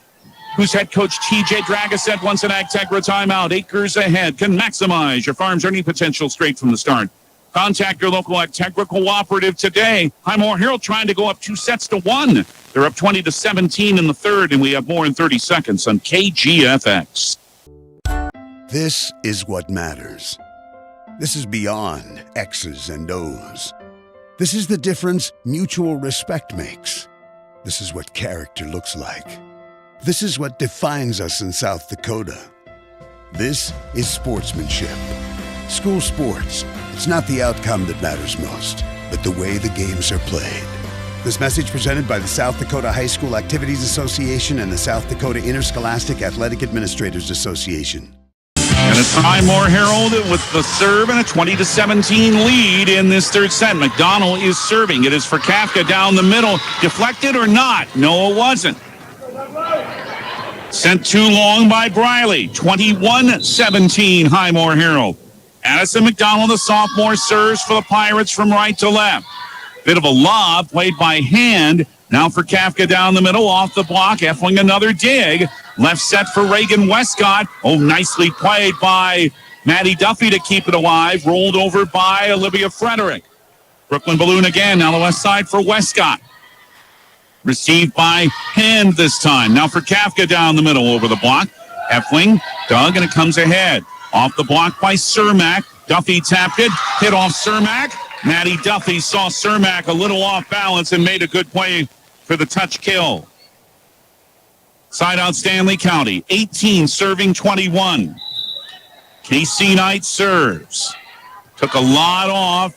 whose head coach TJ Dragiset wants an Agtegra timeout. Acres ahead can maximize your farm's earning potential straight from the start. Contact your local Agtegra cooperative today. Highmore-Harrold trying to go up 2-1. They're up 20-17 in the third, and we have more in 30 seconds on KGFX. This is what matters. This is beyond X's and O's. This is the difference mutual respect makes. This is what character looks like. This is what defines us in South Dakota. This is sportsmanship. School sports, it's not the outcome that matters most, but the way the games are played. This message presented by the South Dakota High School Activities Association and the South Dakota Interscholastic Athletic Administrators Association. And it's Highmore-Harrold with the serve and a 20-17 lead in this third set. McDonald is serving. It is for Kafka down the middle. Deflected or not? No, it wasn't. Sent too long by Briley. 21-17 Highmore-Harrold. Addison McDonald, the sophomore, serves for the Pirates from right to left. Bit of a lob played by hand. Now for Kafka down the middle, off the block. Effling another dig. Left set for Reagan Westcott. Oh, nicely played by Maddie Duffy to keep it alive. Rolled over by Olivia Frederick. Brooklyn Balloon again. Now the left side for Westcott. Received by hand this time. Now for Kafka down the middle over the block. Effling dug, and it comes ahead. Off the block by Cermak. Duffy tapped it. Hit off Cermak. Maddie Duffy saw Cermak a little off balance and made a good play for the touch kill. Side out Stanley County. 18 serving 21. KC Knight serves. Took a lot off.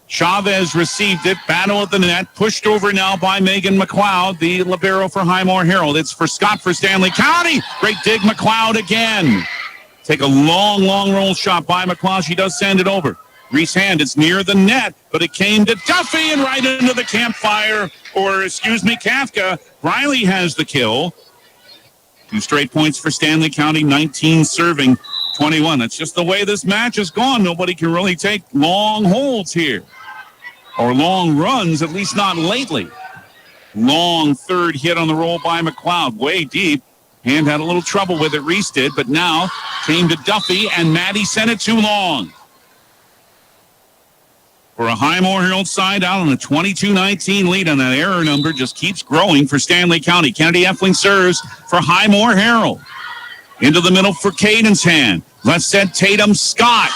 Chavez received it. Battle at the net. Pushed over now by Megan McLeod, the libero for Highmore-Harrold. It's for Scott for Stanley County. Great dig, McLeod again. Take a long roll shot by McLeod. She does send it over. Reese Hand, it's near the net, but it came to Duffy and right into the campfire, Kafka. Riley has the kill. 2 straight points for Stanley County, 19 serving 21. That's just the way this match has gone. Nobody can really take long holds here, or long runs, at least not lately. Long third hit on the roll by McLeod, way deep. Hand had a little trouble with it, Reese did, but now came to Duffy, and Maddie sent it too long. For a Highmore-Harrold side out on a 22-19 lead, and that error number just keeps growing for Stanley County. Kennedy Effling serves for Highmore-Harrold. Into the middle for Caden's hand. Left set Tatum Scott.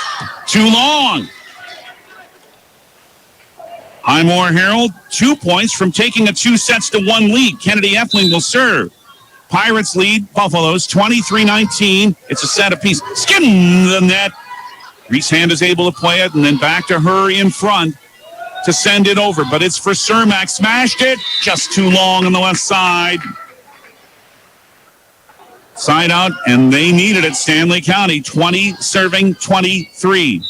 Too long. Highmore-Harrold, 2 points from taking a 2-1 lead. Kennedy Effling will serve. Pirates lead Buffaloes 23-19. It's a set apiece. Skim the net. Reese Hand is able to play it, and then back to her in front to send it over. But it's for Cermak. Smashed it. Just too long on the left side. Side out, and they needed it. Stanley County, 20 serving 23.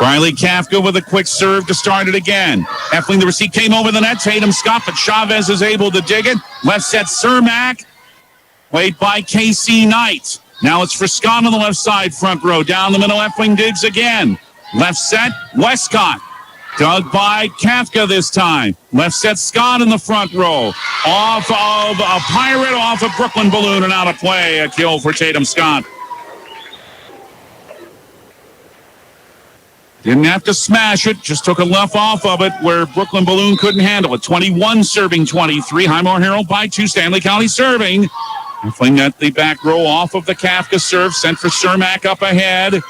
Riley Kafka with a quick serve to start it again. Effling the receipt came over the net. Tatum Scott, but Chavez is able to dig it. Left set Cermak. Played by KC Knight. Now it's for Scott on the left side, front row. Down the middle, Effling digs again. Left set, Westcott. Dug by Kafka this time. Left set, Scott in the front row. Off of a Pirate, off of Brooklyn Balloon, and out of play. A kill for Tatum Scott. Didn't have to smash it, just took a left off of it where Brooklyn Balloon couldn't handle it. 21 serving 23. Highmore-Harrold by 2. Stanley County serving. Fling at the back row off of the Kafka serve. Sent for Cermak up ahead.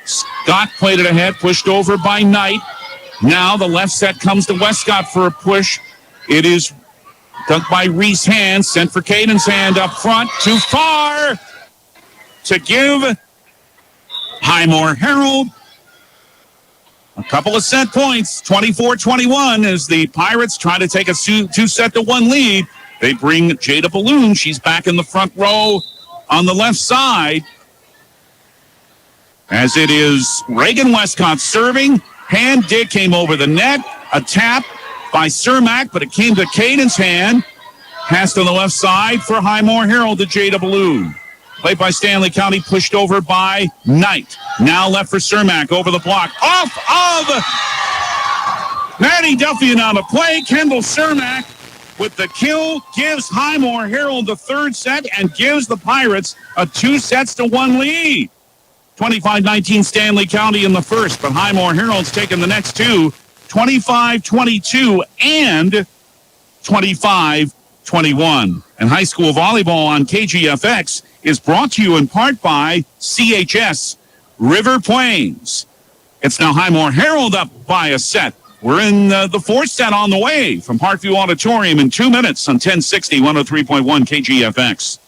Scott played it ahead, pushed over by Knight. Now the left set comes to Westcott for a push. It is dug by Reese Hand. Sent for Caden's hand up front. Too far to give Highmore-Harrold a couple of set points. 24-21 as the Pirates try to take a 2-1 lead. They bring Jada Balloon. She's back in the front row on the left side. As it is Reagan Westcott serving. Hand dig came over the net. A tap by Cermak, but it came to Caden's hand. Passed on the left side for Highmore-Harrold to Jada Balloon. Played by Stanley County, pushed over by Knight. Now left for Cermak, over the block. Off of Maddie Duffy and out of play. Kendall Cermak with the kill gives Highmore-Harrold the third set and gives the Pirates a 2-1 lead. 25-19 Stanley County in the first, but Highmore-Harrold's taken the next two, 25-22 and 25-21. And high school volleyball on KGFX is brought to you in part by CHS River Plains. It's now Highmore-Harrold up by a set, We're in the fourth set on the way from Parkview Auditorium in 2 minutes on 1060, 103.1 KGFX.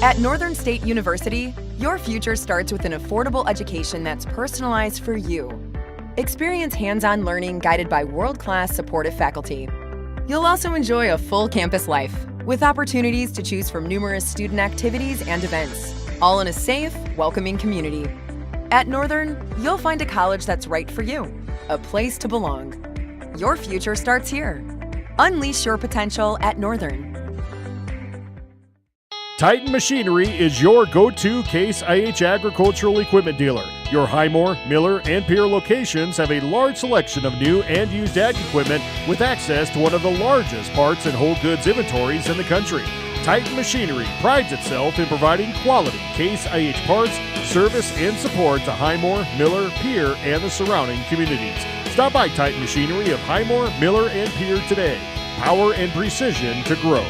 At Northern State University, your future starts with an affordable education that's personalized for you. Experience hands-on learning guided by world-class supportive faculty. You'll also enjoy a full campus life with opportunities to choose from numerous student activities and events, all in a safe, welcoming community. At Northern, you'll find a college that's right for you, a place to belong. Your future starts here. Unleash your potential at Northern. Titan Machinery is your go-to Case IH agricultural equipment dealer. Your Highmore, Miller, and Pierre locations have a large selection of new and used ag equipment with access to one of the largest parts and whole goods inventories in the country. Titan Machinery prides itself in providing quality Case IH parts, service, and support to Highmore, Miller, Pierre, and the surrounding communities. Stop by Titan Machinery of Highmore, Miller, and Pierre today. Power and precision to grow.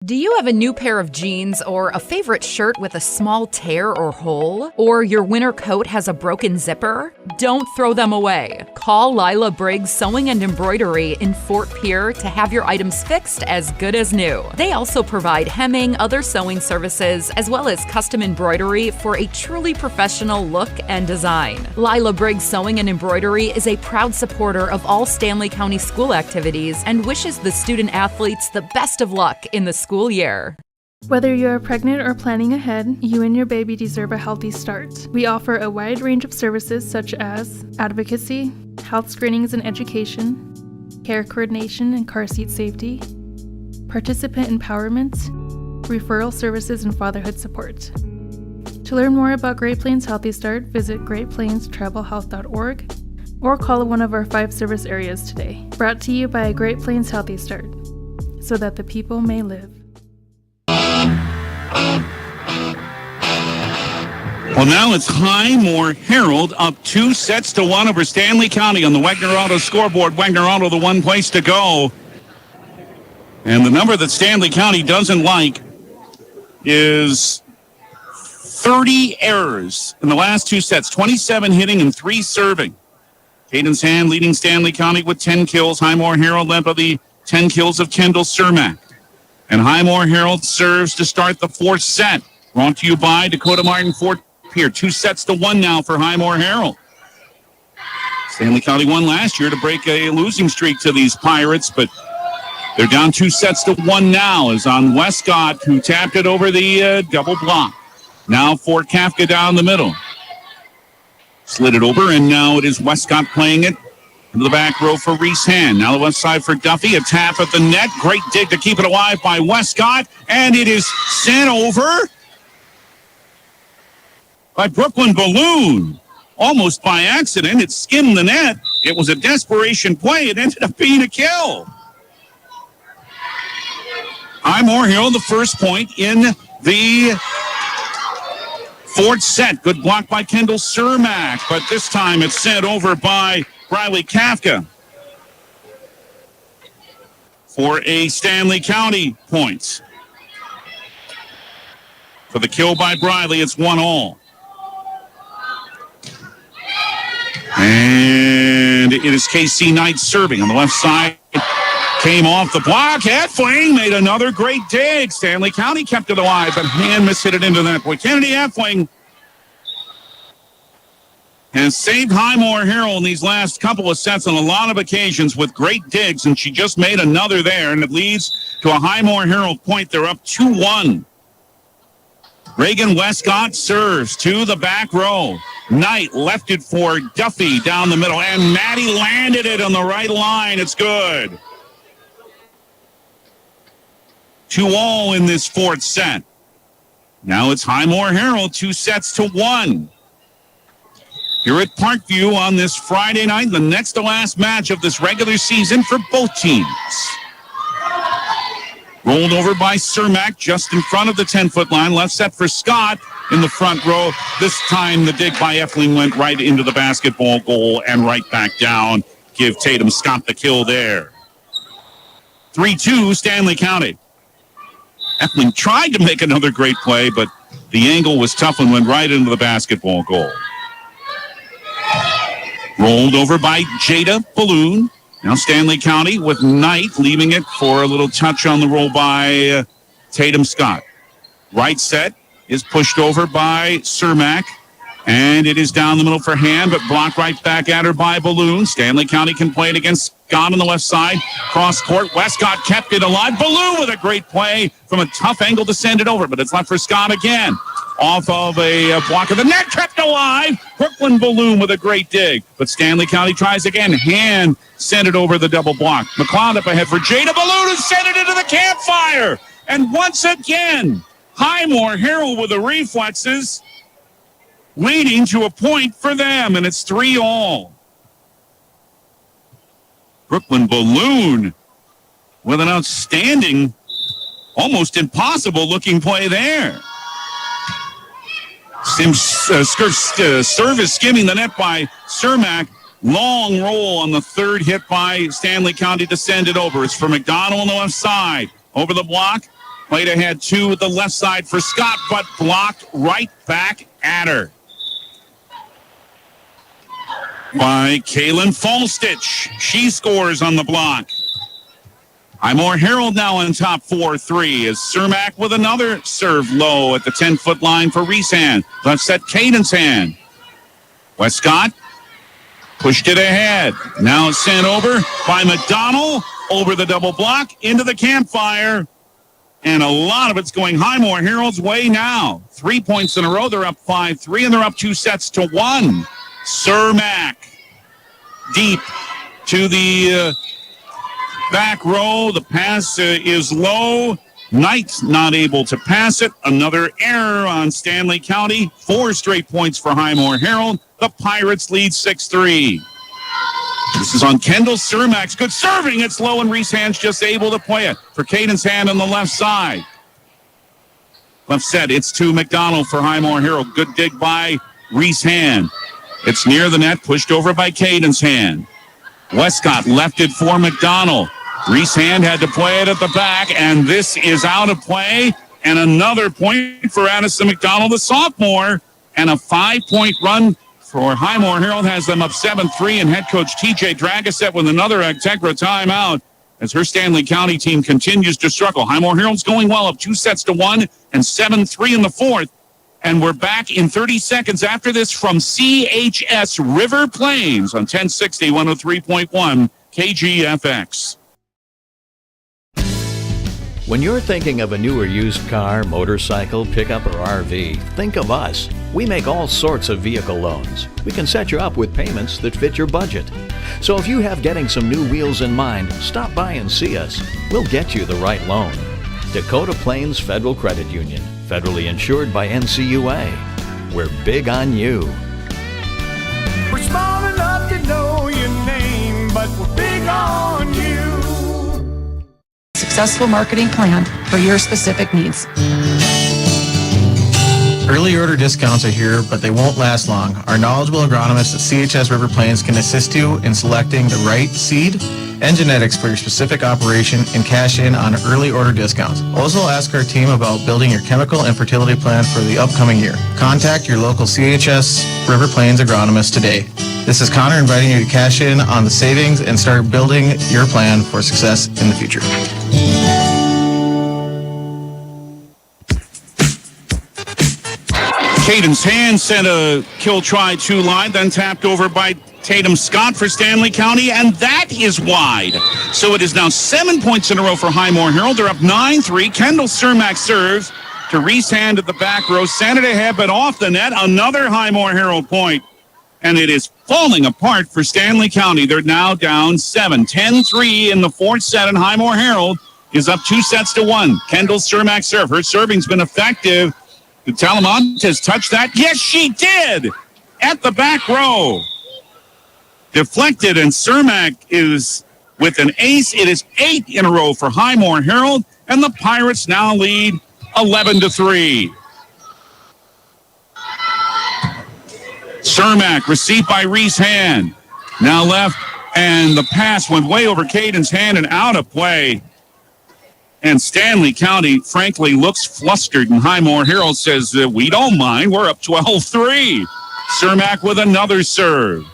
Do you have a new pair of jeans or a favorite shirt with a small tear or hole? Or your winter coat has a broken zipper? Don't throw them away. Call Lila Briggs Sewing and Embroidery in Fort Pierre to have your items fixed as good as new. They also provide hemming, other sewing services, as well as custom embroidery for a truly professional look and design. Lila Briggs Sewing and Embroidery is a proud supporter of all Stanley County school activities and wishes the student athletes the best of luck in the school year. Whether you are pregnant or planning ahead, you and your baby deserve a healthy start. We offer a wide range of services such as advocacy, health screenings and education, care coordination and car seat safety, participant empowerment, referral services, and fatherhood support. To learn more about Great Plains Healthy Start, visit greatplainstravelhealth.org or call one of our 5 service areas today. Brought to you by Great Plains Healthy Start, so that the people may live. Well, now it's Highmore-Harrold up 2-1 over Stanley County on the Wagner Auto scoreboard. Wagner Auto, the one place to go. And the number that Stanley County doesn't like is 30 errors in the last 2 sets, 27 hitting and 3 serving. Cadence Hand leading Stanley County with 10 kills. Highmore-Harrold led by the 10 kills of Kendall Cermak. And Highmore-Harrold serves to start the 4th set. Brought to you by Dakota Martin Fort Pierre. 2-1 now for Highmore-Harrold. Stanley County won last year to break a losing streak to these Pirates, but they're down 2-1 now as on Westcott, who tapped it over the double block. Now Fort Kafka down the middle. Slid it over, and now it is Westcott playing it into the back row for Reese Hand. Now the left side for Duffy. A tap at the net. Great dig to keep it alive by Westcott. And it is sent over by Brooklyn Balloon. Almost by accident. It skimmed the net. It was a desperation play. It ended up being a kill. Highmore-Harrold, the first point in the 4th set. Good block by Kendall Cermak, but this time it's sent over by Riley Kafka for a Stanley County point. For the kill by Briley, it's 1-all. And it is KC Knight serving on the left side. Came off the block. Heffling made another great dig. Stanley County kept it alive, but Hand mishit it into that point. Kennedy Heffling has saved Highmore-Harrold in these last couple of sets on a lot of occasions with great digs, and she just made another there, and it leads to a Highmore-Harrold point. They're up 2-1. Reagan Westcott serves to the back row. Knight left it for Duffy down the middle, and Maddie landed it on the right line. It's good. 2-all in this 4th set. Now it's Highmore-Harrold 2-1. Here at Parkview on this Friday night, the next to last match of this regular season for both teams. Rolled over by Cermak just in front of the 10-foot line. Left set for Scott in the front row. This time the dig by Effling went right into the basketball goal and right back down. Give Tatum Scott the kill there. 3-2 Stanley County. Effling tried to make another great play, but the angle was tough and went right into the basketball goal. Rolled over by Jada Balloon. Now Stanley County with Knight leaving it for a little touch on the roll by Tatum Scott. Right set is pushed over by Cermak. And it is down the middle for Hand, but blocked right back at her by Balloon. Stanley County can play it against Scott on the left side. Cross court. Westcott kept it alive. Balloon with a great play from a tough angle to send it over, but it's left for Scott again. Off of a block of the net, kept alive. Brooklyn Balloon with a great dig, but Stanley County tries again. Hand sent it over the double block. McLeod up ahead for Jada Balloon and sent it into the campfire. And once again, Highmore-Harrold with the reflexes, leading to a point for them, and it's 3-all. Brooklyn Balloon with an outstanding, almost impossible-looking play there. Service skimming the net by Cermak. Long roll on the third hit by Stanley County to send it over. It's for McDonald on the left side. Over the block. Played ahead to the left side for Scott, but blocked right back at her by Kaylin Falstich. She scores on the block. Highmore-Harrold now on top 4-3 as Cermak with another serve low at the 10-foot line for Reese Hand. Left set Caden's Hand. Westcott pushed it ahead. Now sent over by McDonald over the double block into the campfire. And a lot of it's going Highmore-Harrold's way now. 3 points in a row. They're up 5-3, and they're up 2-1. Cermak deep to the back row. The pass is low. Knight not able to pass it. Another error on Stanley County. 4 straight points for Highmore-Harrold. The Pirates lead 6-3. This is on Kendall Cermak's good serving. It's low, and Reese Hand's just able to play it for Caden's Hand on the left side. Left set, it's to McDonald for Highmore-Harrold. Good dig by Reese Hand. It's near the net, pushed over by Caden's Hand. Westcott left it for McDonald. Reese Hand had to play it at the back, and this is out of play. And another point for Addison McDonald, the sophomore, and a 5-point run for Highmore-Harrold has them up 7-3, and head coach TJ Dragoset with another Integra timeout as her Stanley County team continues to struggle. Highmore-Harrold's going well, up 2-1 and 7-3 in the fourth. And we're back in 30 seconds after this from CHS River Plains on 1060 103.1 KGFX. When you're thinking of a new or used car, motorcycle, pickup, or RV, think of us. We make all sorts of vehicle loans. We can set you up with payments that fit your budget. So if you have getting some new wheels in mind, stop by and see us. We'll get you the right loan. Dakota Plains Federal Credit Union, federally insured by NCUA. We're big on you. We're small enough to know your name, but we're big on you. Successful marketing plan for your specific needs. Early order discounts are here, but they won't last long. Our knowledgeable agronomists at CHS River Plains can assist you in selecting the right seed and genetics for your specific operation and cash in on early order discounts. Also ask our team about building your chemical and fertility plan for the upcoming year. Contact your local CHS River Plains agronomist today. This is Connor inviting you to cash in on the savings and start building your plan for success in the future. Caden's Hand sent a kill try to line, then tapped over by Tatum Scott for Stanley County, and that is wide. So it is now 7 points in a row for Highmore-Harrold. They're up 9-3. Kendall Cermak serves to Reese Hand at the back row. Sent it ahead, but off the net. Another Highmore-Harrold point. And it is falling apart for Stanley County. They're now down 7. 10-3 in the fourth set, and Highmore-Harrold is up 2-1. Kendall Cermak serve. Her serving's been effective. Did Talamontes touch that? Yes, she did! At the back row. Deflected, and Cermak is with an ace. It is 8 in a row for Highmore-Harrold, and the Pirates now lead 11-3. Cermak, received by Reese Hand. Now left, and the pass went way over Caden's Hand and out of play. And Stanley County, frankly, looks flustered, and Highmore-Harrold says, we don't mind. We're up 12-3. Cermak with another serve.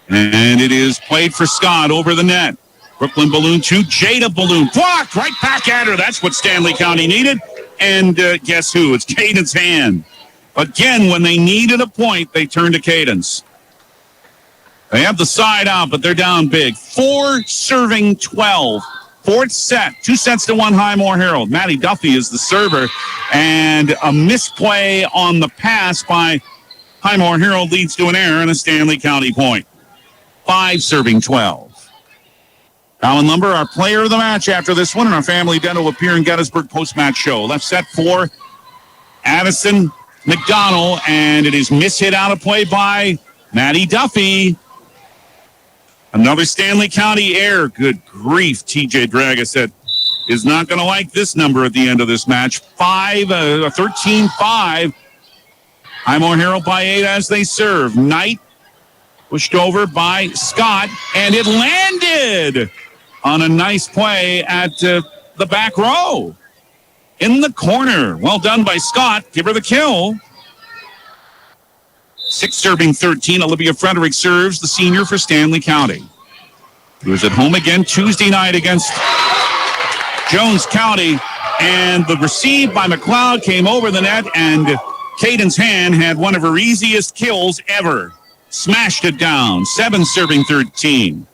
And it is played for Scott over the net. Brooklyn Balloon to Jada Balloon. Blocked right back at her. That's what Stanley County needed. And guess who? It's Caden's hand. Again, when they needed a point, they turned to Cadence. They have the side out, but they're down big. 4-12. Fourth set. 2-1 Highmore-Harrold. Maddie Duffy is the server. And a misplay on the pass by Highmore-Harrold leads to an error and a Stanley County point. 5-12. Alan Lumber, our player of the match after this one, and our family dental will appear in Gettysburg post-match show. Left set for Addison McDonald, and it is mishit out of play by Maddie Duffy. Another Stanley County error. Good grief, TJ Dragasset is not going to like this number at the end of this match. 13-5. Highmore-Harrold by 8 as they serve. Knight pushed over by Scott, and it landed on a nice play at the back row. In the corner. Well done by Scott. Give her the kill. 6-13. Olivia Frederick serves, the senior for Stanley County, who is at home again Tuesday night against Jones County. And the receive by McLeod came over the net, and Caden's hand had one of her easiest kills ever. Smashed it down. 7-13.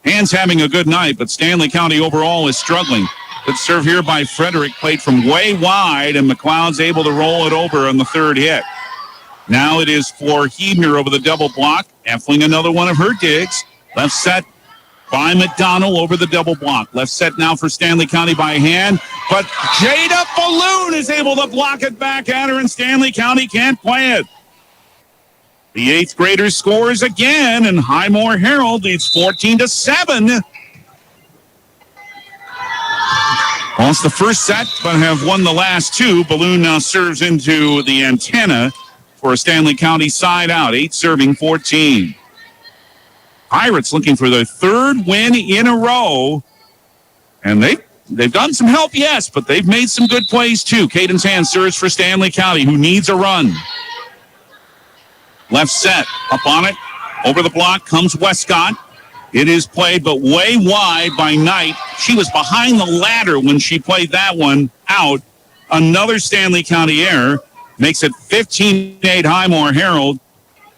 Hands having a good night, but Stanley County overall is struggling. Good serve here by Frederick, played from way wide, and McLeod's able to roll it over on the third hit. Now it is for Hebner over the double block. Effling another one of her digs. Left set by McDonald over the double block. Left set now for Stanley County by hand, but Jada Balloon is able to block it back at her, and Stanley County can't play it. The 8th grader scores again, and Highmore-Harrold leads 14-7. Lost the first set, but have won the last two. Balloon now serves into the antenna for a Stanley County side out. 8-14. Pirates looking for their third win in a row. And they've gotten some help, yes, but they've made some good plays too. Caden's hand serves for Stanley County, who needs a run. Left set, up on it. Over the block comes Westcott. It is played, but way wide by Knight. She was behind the ladder when she played that one out. Another Stanley County error. Makes it 15-8 Highmore-Harrold.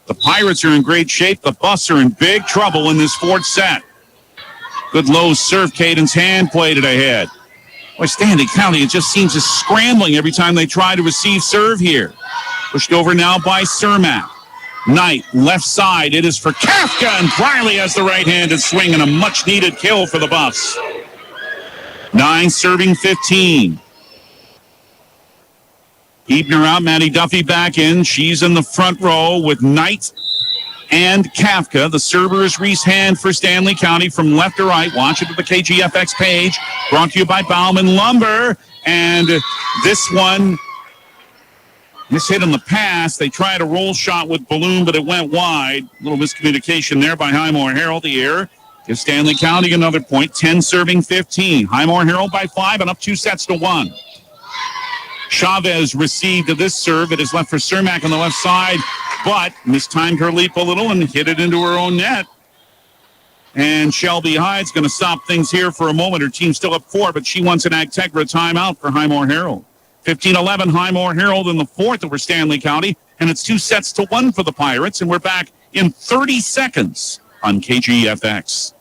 The Pirates are in great shape. The Buffs are in big trouble in this fourth set. Good low serve. Caden's hand played it ahead. Boy, Stanley County, it just seems to scrambling every time they try to receive serve here. Pushed over now by Cermak. Knight, left side. It is for Kafka, and Briley has the right-handed swing and a much-needed kill for the Buffs. 9-15. Ebner out, Maddie Duffy back in. She's in the front row with Knight and Kafka. The server is Reese Hand for Stanley County from left to right. Watch it at the KGFX page. Brought to you by Bauman Lumber. And this one, mishit in the pass. They tried a roll shot with Balloon, but it went wide. A little miscommunication there by Highmore-Harrold. The error gives Stanley County another point. 10-15. Highmore-Harrold by 5 and up 2-1. Chavez received this serve. It is left for Cermak on the left side, but mistimed her leap a little and hit it into her own net. And Shelby Hyde's going to stop things here for a moment. Her team's still up 4, but she wants an Agtegra timeout for Highmore-Harrold. 15-11 Highmore-Harrold in the fourth over Stanley County, and it's 2-1 for the Pirates, and we're back in 30 seconds on KGFX.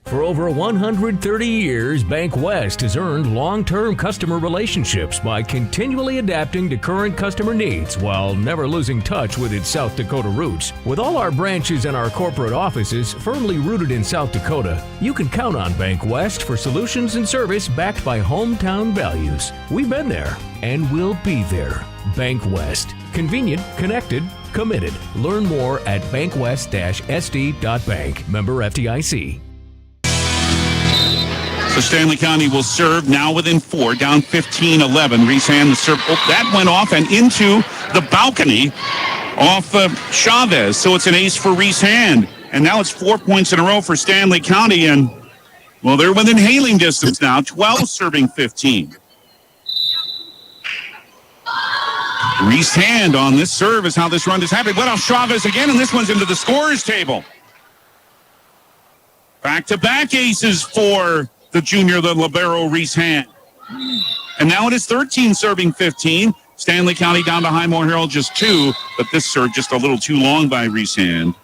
For over 130 years, Bank West has earned long-term customer relationships by continually adapting to current customer needs while never losing touch with its South Dakota roots. With all our branches and our corporate offices firmly rooted in South Dakota, you can count on Bank West for solutions and service backed by hometown values. We've been there and we'll be there. Bank West. Convenient, connected, committed. Learn more at bankwest-sd.bank. Member FDIC. So Stanley County will serve now within 4, down 15-11. Reese Hand, the serve. Oh, that went off and into the balcony off Chavez. So it's an ace for Reese Hand. And now it's 4 points in a row for Stanley County. And, well, they're within hailing distance now. 12 serving 15. Reese Hand on this serve is how this run is happening. What else? Chavez again, and this one's into the scorer's table. Back-to-back aces for the junior, the libero, Reese Hand. And now it is 13 serving 15. Stanley County down to Highmore-Harrold just 2, but this serve just a little too long by Reese Hand.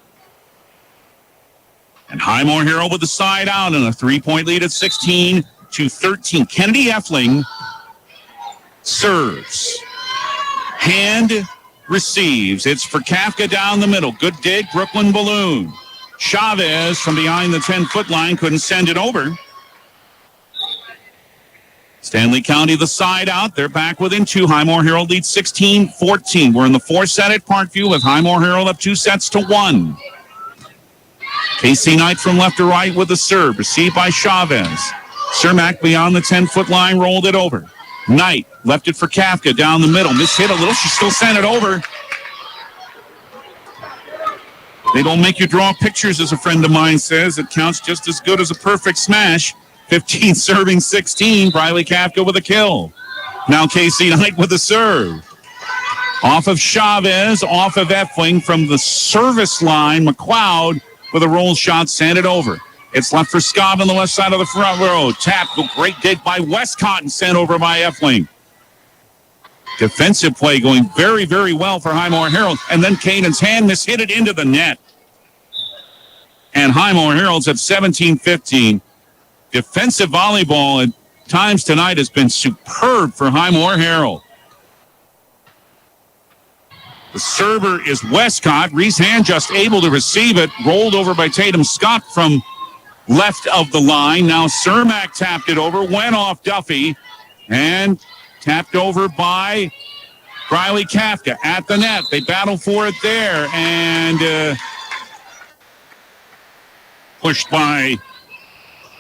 And Highmore-Harrold with the side out and a 3-point lead at 16-13. Kennedy Effling serves. Hand receives. It's for Kafka down the middle. Good dig, Brooklyn Balloon. Chavez from behind the 10-foot line couldn't send it over. Stanley County the side out. They're back within 2. Highmore-Harrold leads 16-14. We're in the 4th set at Parkview with Highmore-Harrold up 2-1. Casey Knight from left to right with the serve. Received by Chavez. Cermak beyond the 10-foot line rolled it over. Knight left it for Kafka down the middle. Mishit a little. She still sent it over. They don't make you draw pictures, as a friend of mine says. It counts just as good as a perfect smash. 15 serving 16. Briley Kafka with a kill. Now Casey Knight with the serve. Off of Chavez, off of Effling from the service line. McLeod with a roll shot, sent it over. It's left for Scott on the left side of the front row. Tap, great dig by Westcott and sent over by Effling. Defensive play going very, very well for Highmore-Harrold. And then Caden's hand hit it into the net. And Highmore-Harrold's at 17-15. Defensive volleyball at times tonight has been superb for Highmore-Harrold. The server is Westcott. Reese Hand just able to receive it. Rolled over by Tatum Scott from left of the line. Now Cermak tapped it over. Went off Duffy. And tapped over by Briley Kafka at the net. They battle for it there. And pushed by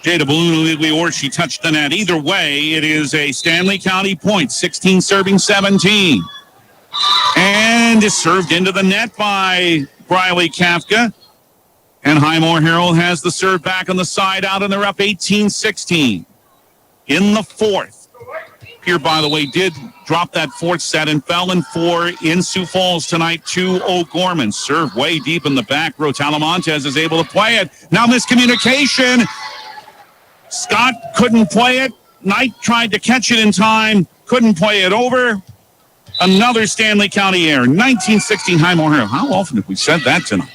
Jada Balloon, or she touched the net. Either way, it is a Stanley County point. 16 serving 17. And is served into the net by Briley Kafka. And Highmore-Harrold has the serve back on the side out, and they're up 18-16. In the 4th. Here, by the way, did drop that 4th set and fell in 4 in Sioux Falls tonight to O'Gorman. Serve way deep in the back row. Talamontes is able to play it. Now miscommunication. Scott couldn't play it. Knight tried to catch it in time. Couldn't play it over. Another Stanley County error. 19-16 Highmore-Harrold. How often have we said that tonight?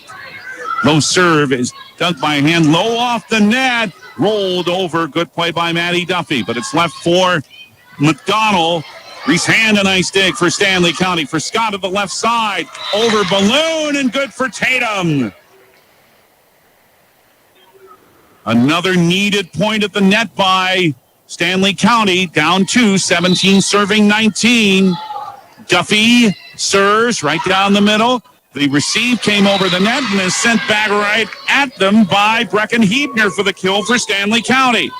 Low serve is dug by hand. Low off the net. Rolled over. Good play by Maddie Duffy. But it's left for McDonald. Reese Hand, a nice dig for Stanley County. For Scott at the left side. Over Balloon and good for Tatum. Another needed point at the net by Stanley County. Down 2. 17 serving 19. Duffy serves right down the middle. The receive came over the net and is sent back right at them by Brecken Hebner for the kill for Stanley County.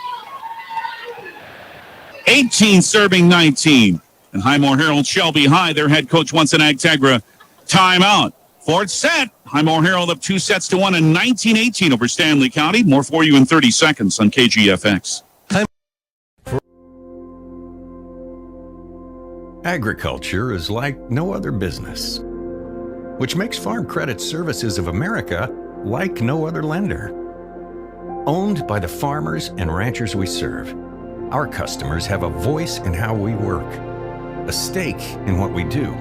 18 serving 19. And Highmore-Harrold Shelby High, their head coach wants an Agtegra timeout. 4th set. Highmore-Harrold up 2-1 and 19-18 over Stanley County. More for you in 30 seconds on KGFX. Agriculture is like no other business, which makes Farm Credit Services of America like no other lender. Owned by the farmers and ranchers we serve, our customers have a voice in how we work, a stake in what we do,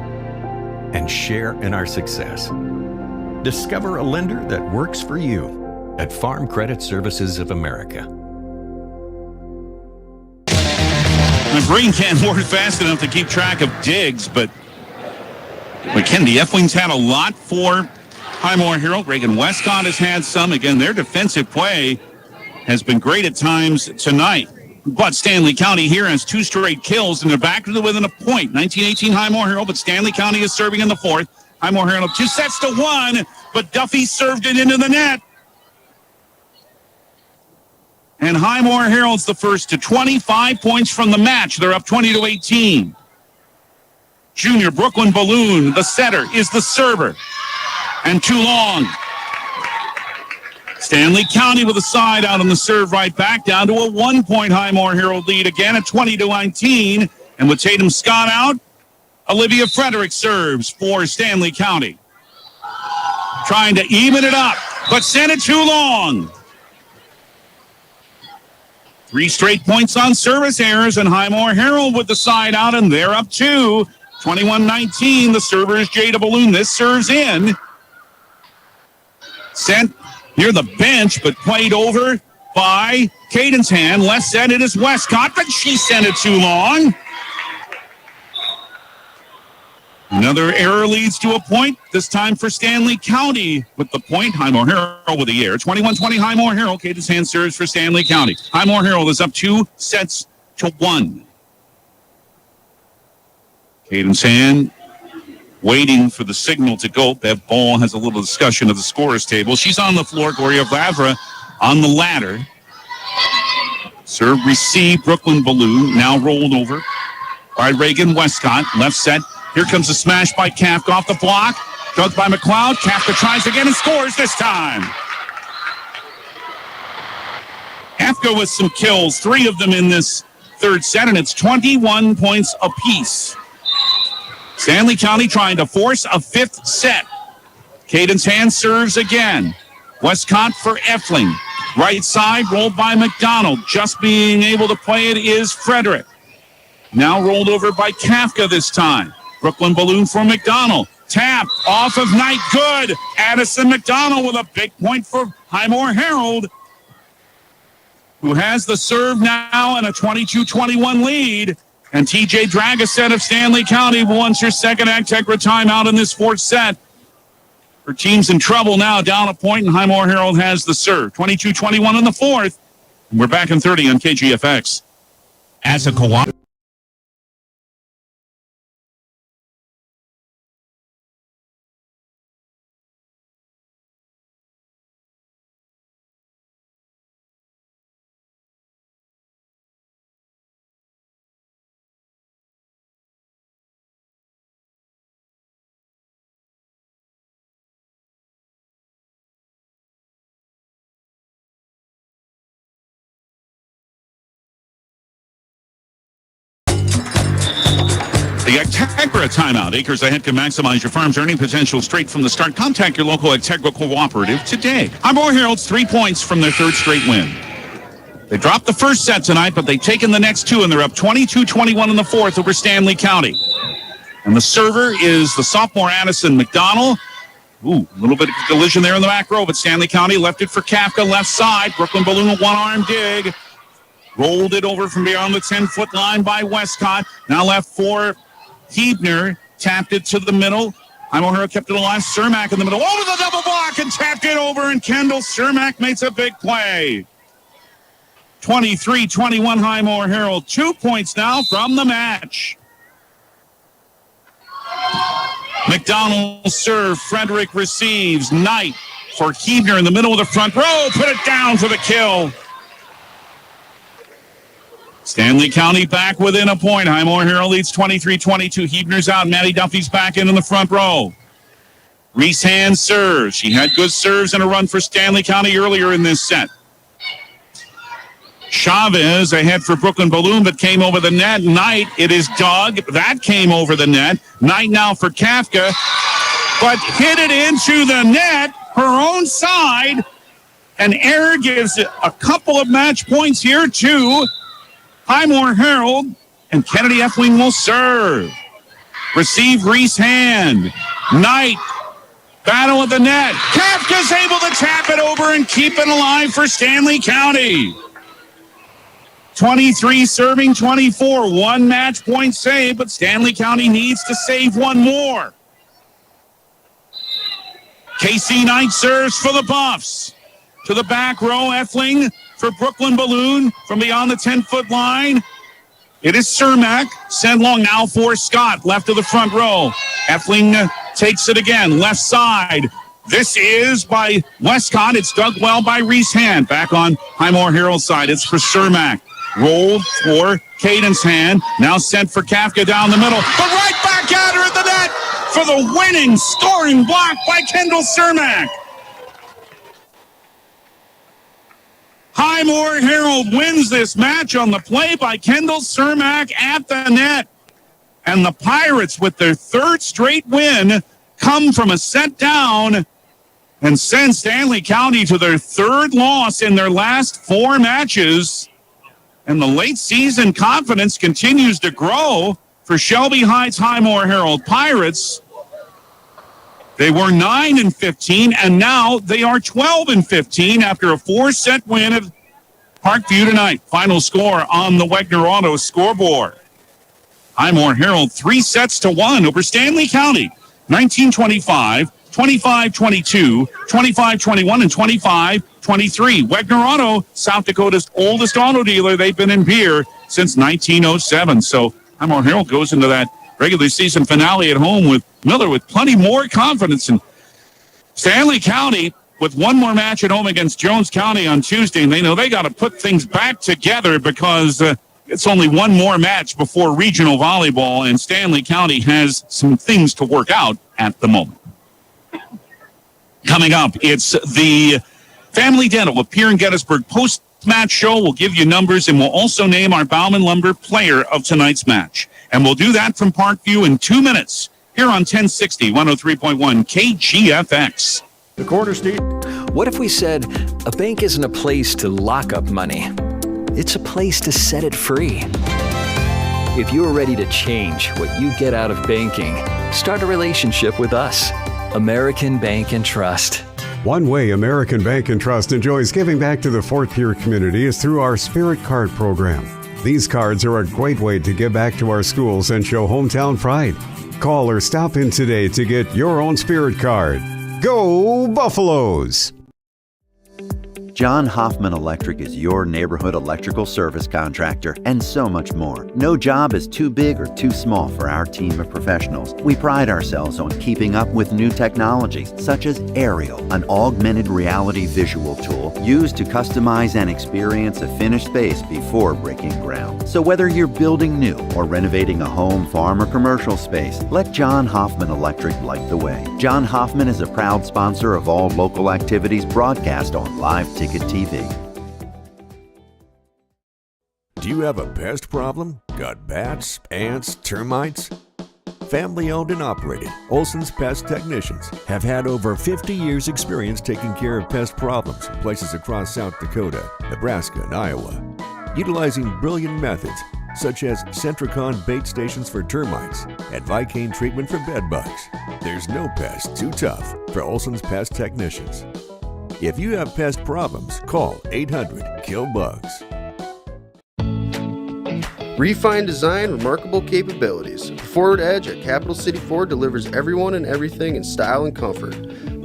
and share in our success. Discover a lender that works for you at Farm Credit Services of America. My brain can't work fast enough to keep track of digs, but Kennedy Effling's had a lot for Highmore-Harrold. Reagan Westcott has had some. Again, their defensive play has been great at times tonight. But Stanley County here has 2 straight kills, and they're back to within a point. 19-18 Highmore-Harrold, but Stanley County is serving in the 4th. Highmore-Harrold 2-1, but Duffy served it into the net. And Highmore-Harrold's the first to 25 points from the match. They're up 20-18. Junior Brooklyn Balloon, the setter, is the server. And too long. Stanley County with a side out on the serve right back, down to a 1-point Highmore-Harrold lead again at 20-19. And with Tatum Scott out, Olivia Frederick serves for Stanley County. Trying to even it up, but sent it too long. 3 straight points on service errors, and Highmore-Harrold with the side out, and they're up 2. 21-19, the server is Jada Balloon. This serves in. Sent near the bench, but played over by Caden's hand. Left set, it is Westcott, but she sent it too long. Another error leads to a point, this time for Stanley County with the point. Highmore-Harrold with the error. 21-20 Highmore-Harrold. Caden's hand serves for Stanley County. Highmore-Harrold is up 2-1. Caden's hand waiting for the signal to go. Bev Ball has a little discussion of the scorer's table. She's on the floor. Gloria Vavra on the ladder. Serve receive. Brooklyn Balloon now rolled over by Reagan Westcott. Left set. Here comes a smash by Kafka off the block. Dug by McLeod. Kafka tries again and scores this time. Kafka with some kills, 3 of them in this third set, and it's 21 points apiece. Stanley County trying to force a 5th set. Caden's hand serves again. Westcott for Effling. Right side rolled by McDonald. Just being able to play it is Frederick. Now rolled over by Kafka this time. Brooklyn Balloon for McDonald. Tap off of Knight. Good. Addison McDonald with a big point for Highmore-Harrold, who has the serve now and a 22-21 lead. And TJ Dragoset of Stanley County wants her second Agtegra timeout in this 4th set. Her team's in trouble now, down a point, and Highmore-Harrold has the serve. 22-21 in the 4th. And we're back in 30 on KGFX. As a co-op. The Agtegra timeout. Acres ahead can maximize your farm's earning potential straight from the start. Contact your local Agtegra cooperative today. Highmore-Harrold's 3 points from their 3rd straight win. They dropped the first set tonight, but they've taken the next 2, and they're up 22-21 in the 4th over Stanley County. And the server is the sophomore Addison McDonald. Ooh, a little bit of collision there in the back row, but Stanley County left it for Kafka, left side. Brooklyn Balloon, a one-arm dig. Rolled it over from beyond the 10-foot line by Westcott. Now left for Hebner, tapped it to the middle. Highmore-Harrold kept it alive. Cermak in the middle. Over the double block and tapped it over. And Kendall Cermak makes a big play. 23-21 Highmore-Harrold. 2 points now from the match. McDonald serve. Frederick receives. Knight for Hebner in the middle of the front row. Put it down for the kill. Stanley County back within a point. Highmore-Harrold leads 23-22. Hebner's out. Maddie Duffy's back in the front row. Reese Hand serves. She had good serves and a run for Stanley County earlier in this set. Chavez ahead for Brooklyn Balloon, but came over the net. Knight, it is Doug. That came over the net. Knight now for Kafka, but hit it into the net, her own side. An error gives a couple of match points here to Highmore-Harrold, and Kennedy Effling will serve. Receive Reese Hand. Knight, battle at the net. Kafka's able to tap it over and keep it alive for Stanley County. 23 serving 24. 1 match point save, but Stanley County needs to save 1 more. Casey Knight serves for the Buffs. To the back row, Effling for Brooklyn Balloon from beyond the 10-foot line. It is Cermak. Send long now for Scott, left of the front row. Effling takes it again, left side. This is by Westcott. It's dug well by Reese Hand. Back on Highmore-Harrold's side. It's for Cermak. Rolled for Caden's Hand. Now sent for Kafka down the middle. But right back at her at the net for the winning scoring block by Kendall Cermak. Highmore-Harrold wins this match on the play by Kendall Cermak at the net. And the Pirates, with their third straight win, come from a set down and send Stanley County to their third loss in their last 4 matches. And the late season confidence continues to grow for Shelby Heights Highmore-Harrold Pirates. They were 9-15, and now they are 12-15 after a 4-set win at Parkview tonight. Final score on the Wegner Auto scoreboard. Highmore-Harrold 3-1 over Stanley County. 19-25, 25-22, 25-21, and 25-23. Wegner Auto, South Dakota's oldest auto dealer. They've been in Pierre since 1907. So Highmore-Harrold goes into that regular season finale at home with Miller with plenty more confidence. And Stanley County with one more match at home against Jones County on Tuesday, and they know they got to put things back together because it's only one more match before regional volleyball, and Stanley County has some things to work out at the moment. Coming up, it's the Family Dental of Pierre and Gettysburg post-match show. We'll give you numbers, and we'll also name our Bauman Lumber player of tonight's match. And we'll do that from Parkview in 2 minutes here on 1060, 103.1 KGFX. The Corner State. What if we said a bank isn't a place to lock up money? It's a place to set it free. If you're ready to change what you get out of banking, start a relationship with us. American Bank and Trust. One way American Bank and Trust enjoys giving back to the Fort Pierre community is through our Spirit Card program. These cards are a great way to give back to our schools and show hometown pride. Call or stop in today to get your own Spirit Card. Go Buffaloes! John Hoffman Electric is your neighborhood electrical service contractor, and so much more. No job is too big or too small for our team of professionals. We pride ourselves on keeping up with new technologies, such as Aerial, an augmented reality visual tool used to customize and experience a finished space before breaking ground. So whether you're building new or renovating a home, farm, or commercial space, let John Hoffman Electric light the way. John Hoffman is a proud sponsor of all local activities broadcast on Live Ticket TV. Do you have a pest problem? Got bats, ants, termites? Family owned and operated, Olson's Pest Technicians have had over 50 years experience taking care of pest problems in places across South Dakota, Nebraska, and Iowa. Utilizing brilliant methods such as Centricon bait stations for termites and Vicane treatment for bed bugs. There's no pest too tough for Olson's Pest Technicians. If you have pest problems, call 800-KILL-BUGS. Refined design, remarkable capabilities. Forward Edge at Capital City Ford delivers everyone and everything in style and comfort.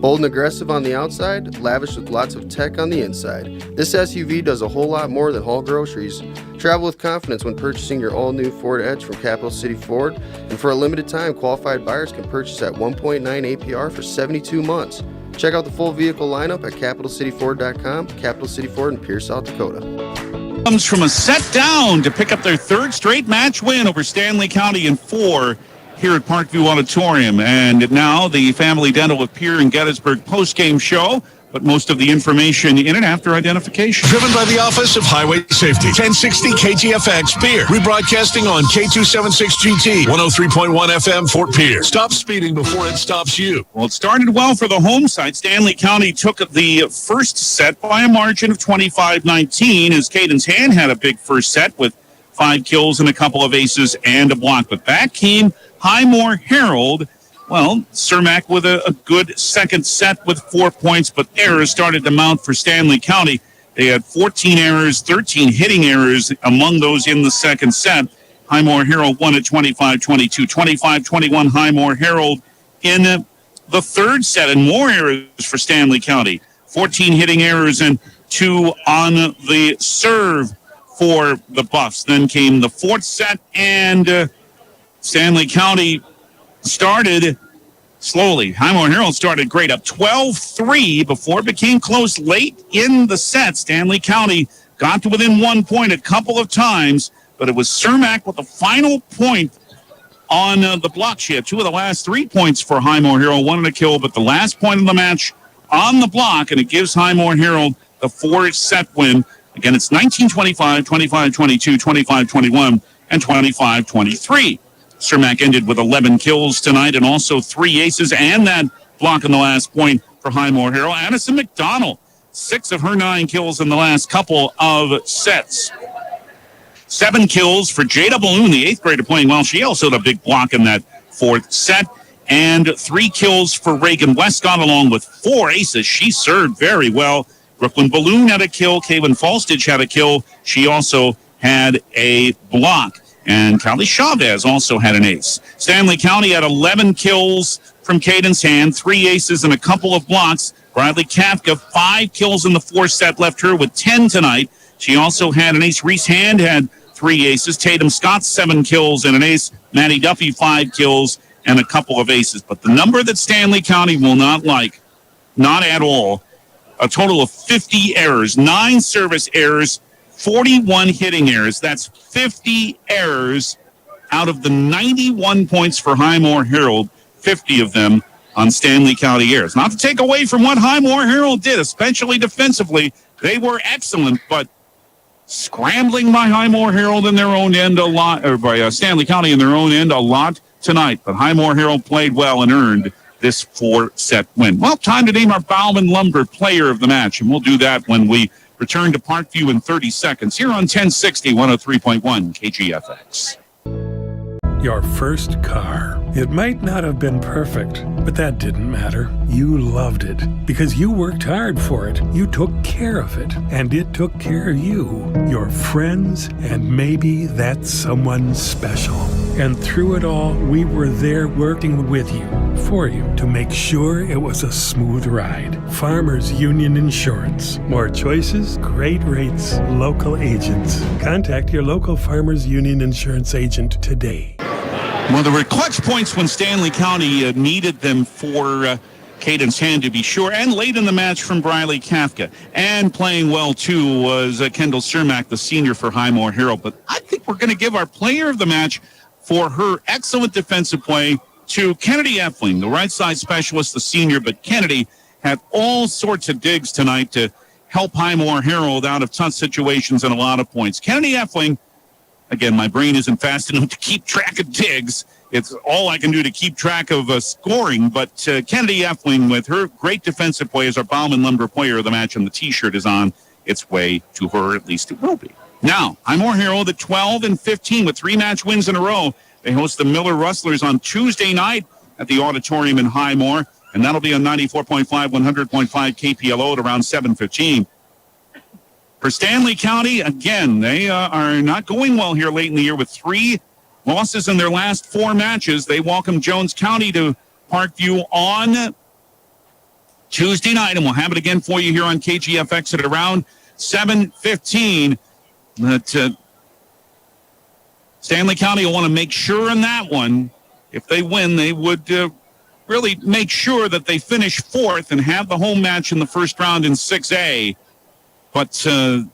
Bold and aggressive on the outside, lavish with lots of tech on the inside. This SUV does a whole lot more than haul groceries. Travel with confidence when purchasing your all-new Ford Edge from Capital City Ford. And for a limited time, qualified buyers can purchase at 1.9 APR for 72 months. Check out the full vehicle lineup at CapitalCityFord.com. Capital City Ford in Pierce, South Dakota. Comes from a set down to pick up their third straight match win over Stanley County in 4 here at Parkview Auditorium. And now the Family Dental of Pierre and Gettysburg postgame show. But most of the information in it after identification. Driven by the Office of Highway Safety. 1060 KGFX Pierre. Rebroadcasting on K276GT. 103.1 FM Fort Pierre. Stop speeding before it stops you. Well, it started well for the home side. Stanley County took the first set by a margin of 25-19 as Caden's Hand had a big first set with 5 kills and a couple of aces and a block. But back came Highmore-Harrold. Well, Cermak with a good second set with 4 points, but errors started to mount for Stanley County. They had 14 errors, 13 hitting errors among those in the second set. Highmore-Harrold won at 25-22, 25-21 Highmore-Harrold in the third set, and more errors for Stanley County. 14 hitting errors and 2 on the serve for the Buffs. Then came the fourth set, and Stanley County started slowly. Highmore-Harrold started great, up 12-3 before it became close late in the set. Stanley County got to within 1 point a couple of times, but it was Cermak with the final point on the block. She had 2 of the last 3 points for Highmore-Harrold, 1 and a kill, but the last point of the match on the block, and it gives Highmore-Harrold the 4-set win. Again, it's 19-25, 25-22, 25-21, and 25-23. Cermak ended with 11 kills tonight and also 3 aces and that block in the last point for Highmore-Harrold. Addison McDonald, 6 of her 9 kills in the last couple of sets. 7 kills for Jada Balloon, the 8th grader, playing well. She also had a big block in that 4th set. And 3 kills for Reagan Westcott, along with 4 aces. She served very well. Brooklyn Balloon had a kill. Kaylin Falstich had a kill. She also had a block. And Callie Chavez also had an ace. Stanley County had 11 kills from Caden's hand, 3 aces and a couple of blocks. Bradley Kafka, 5 kills in the 4th set, left her with 10 tonight. She also had an ace. Reese Hand had 3 aces. Tatum Scott, 7 kills and an ace. Maddie Duffy, 5 kills and a couple of aces. But the number that Stanley County will not like, not at all, a total of 50 errors, 9 service errors, 41 hitting errors. That's 50 errors out of the 91 points for Highmore-Harrold, 50 of them on Stanley County errors. Not to take away from what Highmore-Harrold did, especially defensively. They were excellent, but scrambling by Highmore-Harrold in their own end a lot, or by Stanley County in their own end a lot tonight. But Highmore-Harrold played well and earned this 4-set win. Well, time to name our Bauman Lumber player of the match, and we'll do that when we return to Parkview in 30 seconds here on 1060 103.1 KGFX. Your first car. It might not have been perfect, but that didn't matter. You loved it because you worked hard for it. You took care of it, and it took care of you, your friends, and maybe that someone special. And through it all, we were there working with you, for you, to make sure it was a smooth ride. Farmers Union Insurance. More choices, great rates, local agents. Contact your local Farmers Union Insurance agent today. Well, there were clutch points when Stanley County needed them for Caden's hand, to be sure, and late in the match from Briley Kafka. And playing well, too, was Kendall Cermak, the senior for Highmore-Harrold. But I think we're going to give our player of the match for her excellent defensive play to Kennedy Effling, the right side specialist, the senior. But Kennedy had all sorts of digs tonight to help Highmore-Harrold out of tough situations and a lot of points. Kennedy Effling, again, my brain isn't fast enough to keep track of digs. It's all I can do to keep track of scoring. But Kennedy Effling, with her great defensive play, is our Bauman Lumber player of the match, and the T-shirt is on its way to her. At least it will be. Now, Highmore-Harrold at 12-15 with 3 match wins in a row. They host the Miller Rustlers on Tuesday night at the Auditorium in Highmore, and that'll be on 94.5, 100.5 KPLO at around 7:15. For Stanley County, again, they are not going well here late in the year with 3 losses in their last 4 matches. They welcome Jones County to Parkview on Tuesday night, and we'll have it again for you here on KGFX at around 7:15. But Stanley County will want to make sure in that one, if they win, they would really make sure that they finish 4th and have the home match in the first round in 6A. But a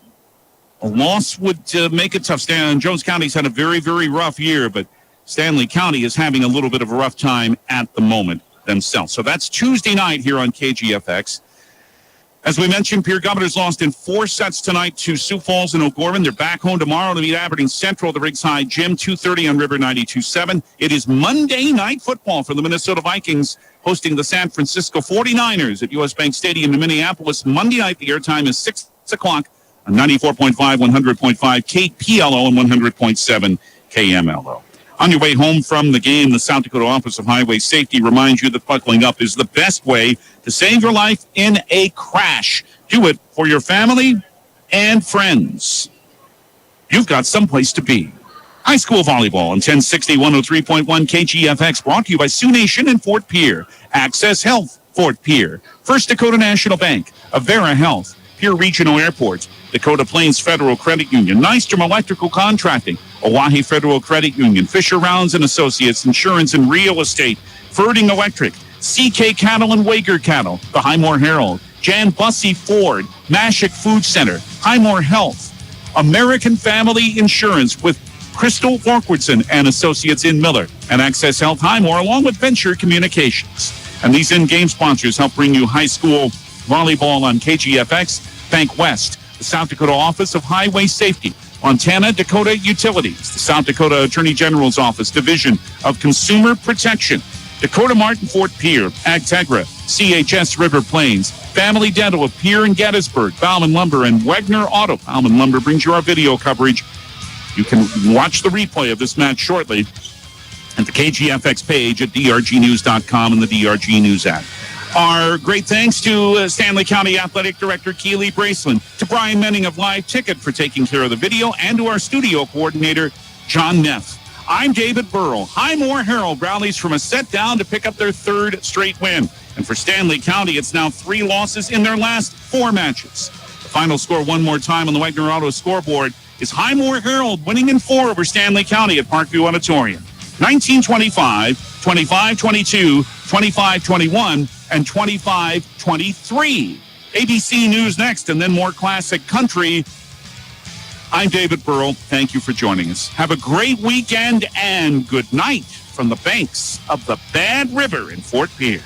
loss would make it tough. Jones County's had a very, very rough year, but Stanley County is having a little bit of a rough time at the moment themselves. So that's Tuesday night here on KGFX. As we mentioned, Pierre Governors lost in 4 sets tonight to Sioux Falls and O'Gorman. They're back home tomorrow to meet Aberdeen Central at the Riggs High Gym, 2:30 on River 92.7. It is Monday Night Football for the Minnesota Vikings, hosting the San Francisco 49ers at U.S. Bank Stadium in Minneapolis. Monday night, the airtime is 6 o'clock on 94.5, 100.5 KPLO and 100.7 KMLO. On your way home from the game, the South Dakota Office of Highway Safety reminds you that buckling up is the best way to save your life in a crash. Do it for your family and friends. You've got someplace to be. High school volleyball on 1060 103.1 KGFX, brought to you by Sioux Nation and Fort Pierre. Access Health, Fort Pierre. First Dakota National Bank, Avera Health, Pierre Regional Airport, Dakota Plains Federal Credit Union, Nystrom Electrical Contracting, Oahe Federal Credit Union, Fisher Rounds and Associates Insurance and Real Estate, Ferding Electric, CK Cattle and Wager Cattle, the Highmore-Harrold, Jan Bussey Ford, Mashik Food Center, Highmore Health, American Family Insurance with Crystal Vorkwardson and Associates in Miller, and Access Health Highmore, along with Venture Communications. And these in-game sponsors help bring you high school volleyball on KGFX. Bank West, the South Dakota Office of Highway Safety, Montana Dakota Utilities, the South Dakota Attorney General's Office, Division of Consumer Protection, Dakota Martin Fort Pierre, Agtegra, CHS River Plains, Family Dental of Pierre and Gettysburg, Bauman Lumber, and Wegner Auto. Bauman Lumber brings you our video coverage. You can watch the replay of this match shortly at the KGFX page at drgnews.com and the DRG News app. Our great thanks to Stanley County Athletic Director Keely Braceland, to Brian Menning of Live Ticket for taking care of the video, and to our studio coordinator, John Neff. I'm David Burrell. Highmore-Harrold rallies from a set down to pick up their third straight win. And for Stanley County, it's now 3 losses in their last 4 matches. The final score one more time on the Wegner Auto scoreboard is Highmore-Harrold winning in 4 over Stanley County at Parkview Auditorium. 19-25, 25-22, 25-21, and 25-23. ABC News next, and then more classic country. I'm David Burrell. Thank you for joining us. Have a great weekend and good night from the banks of the Bad River in Fort Pierre.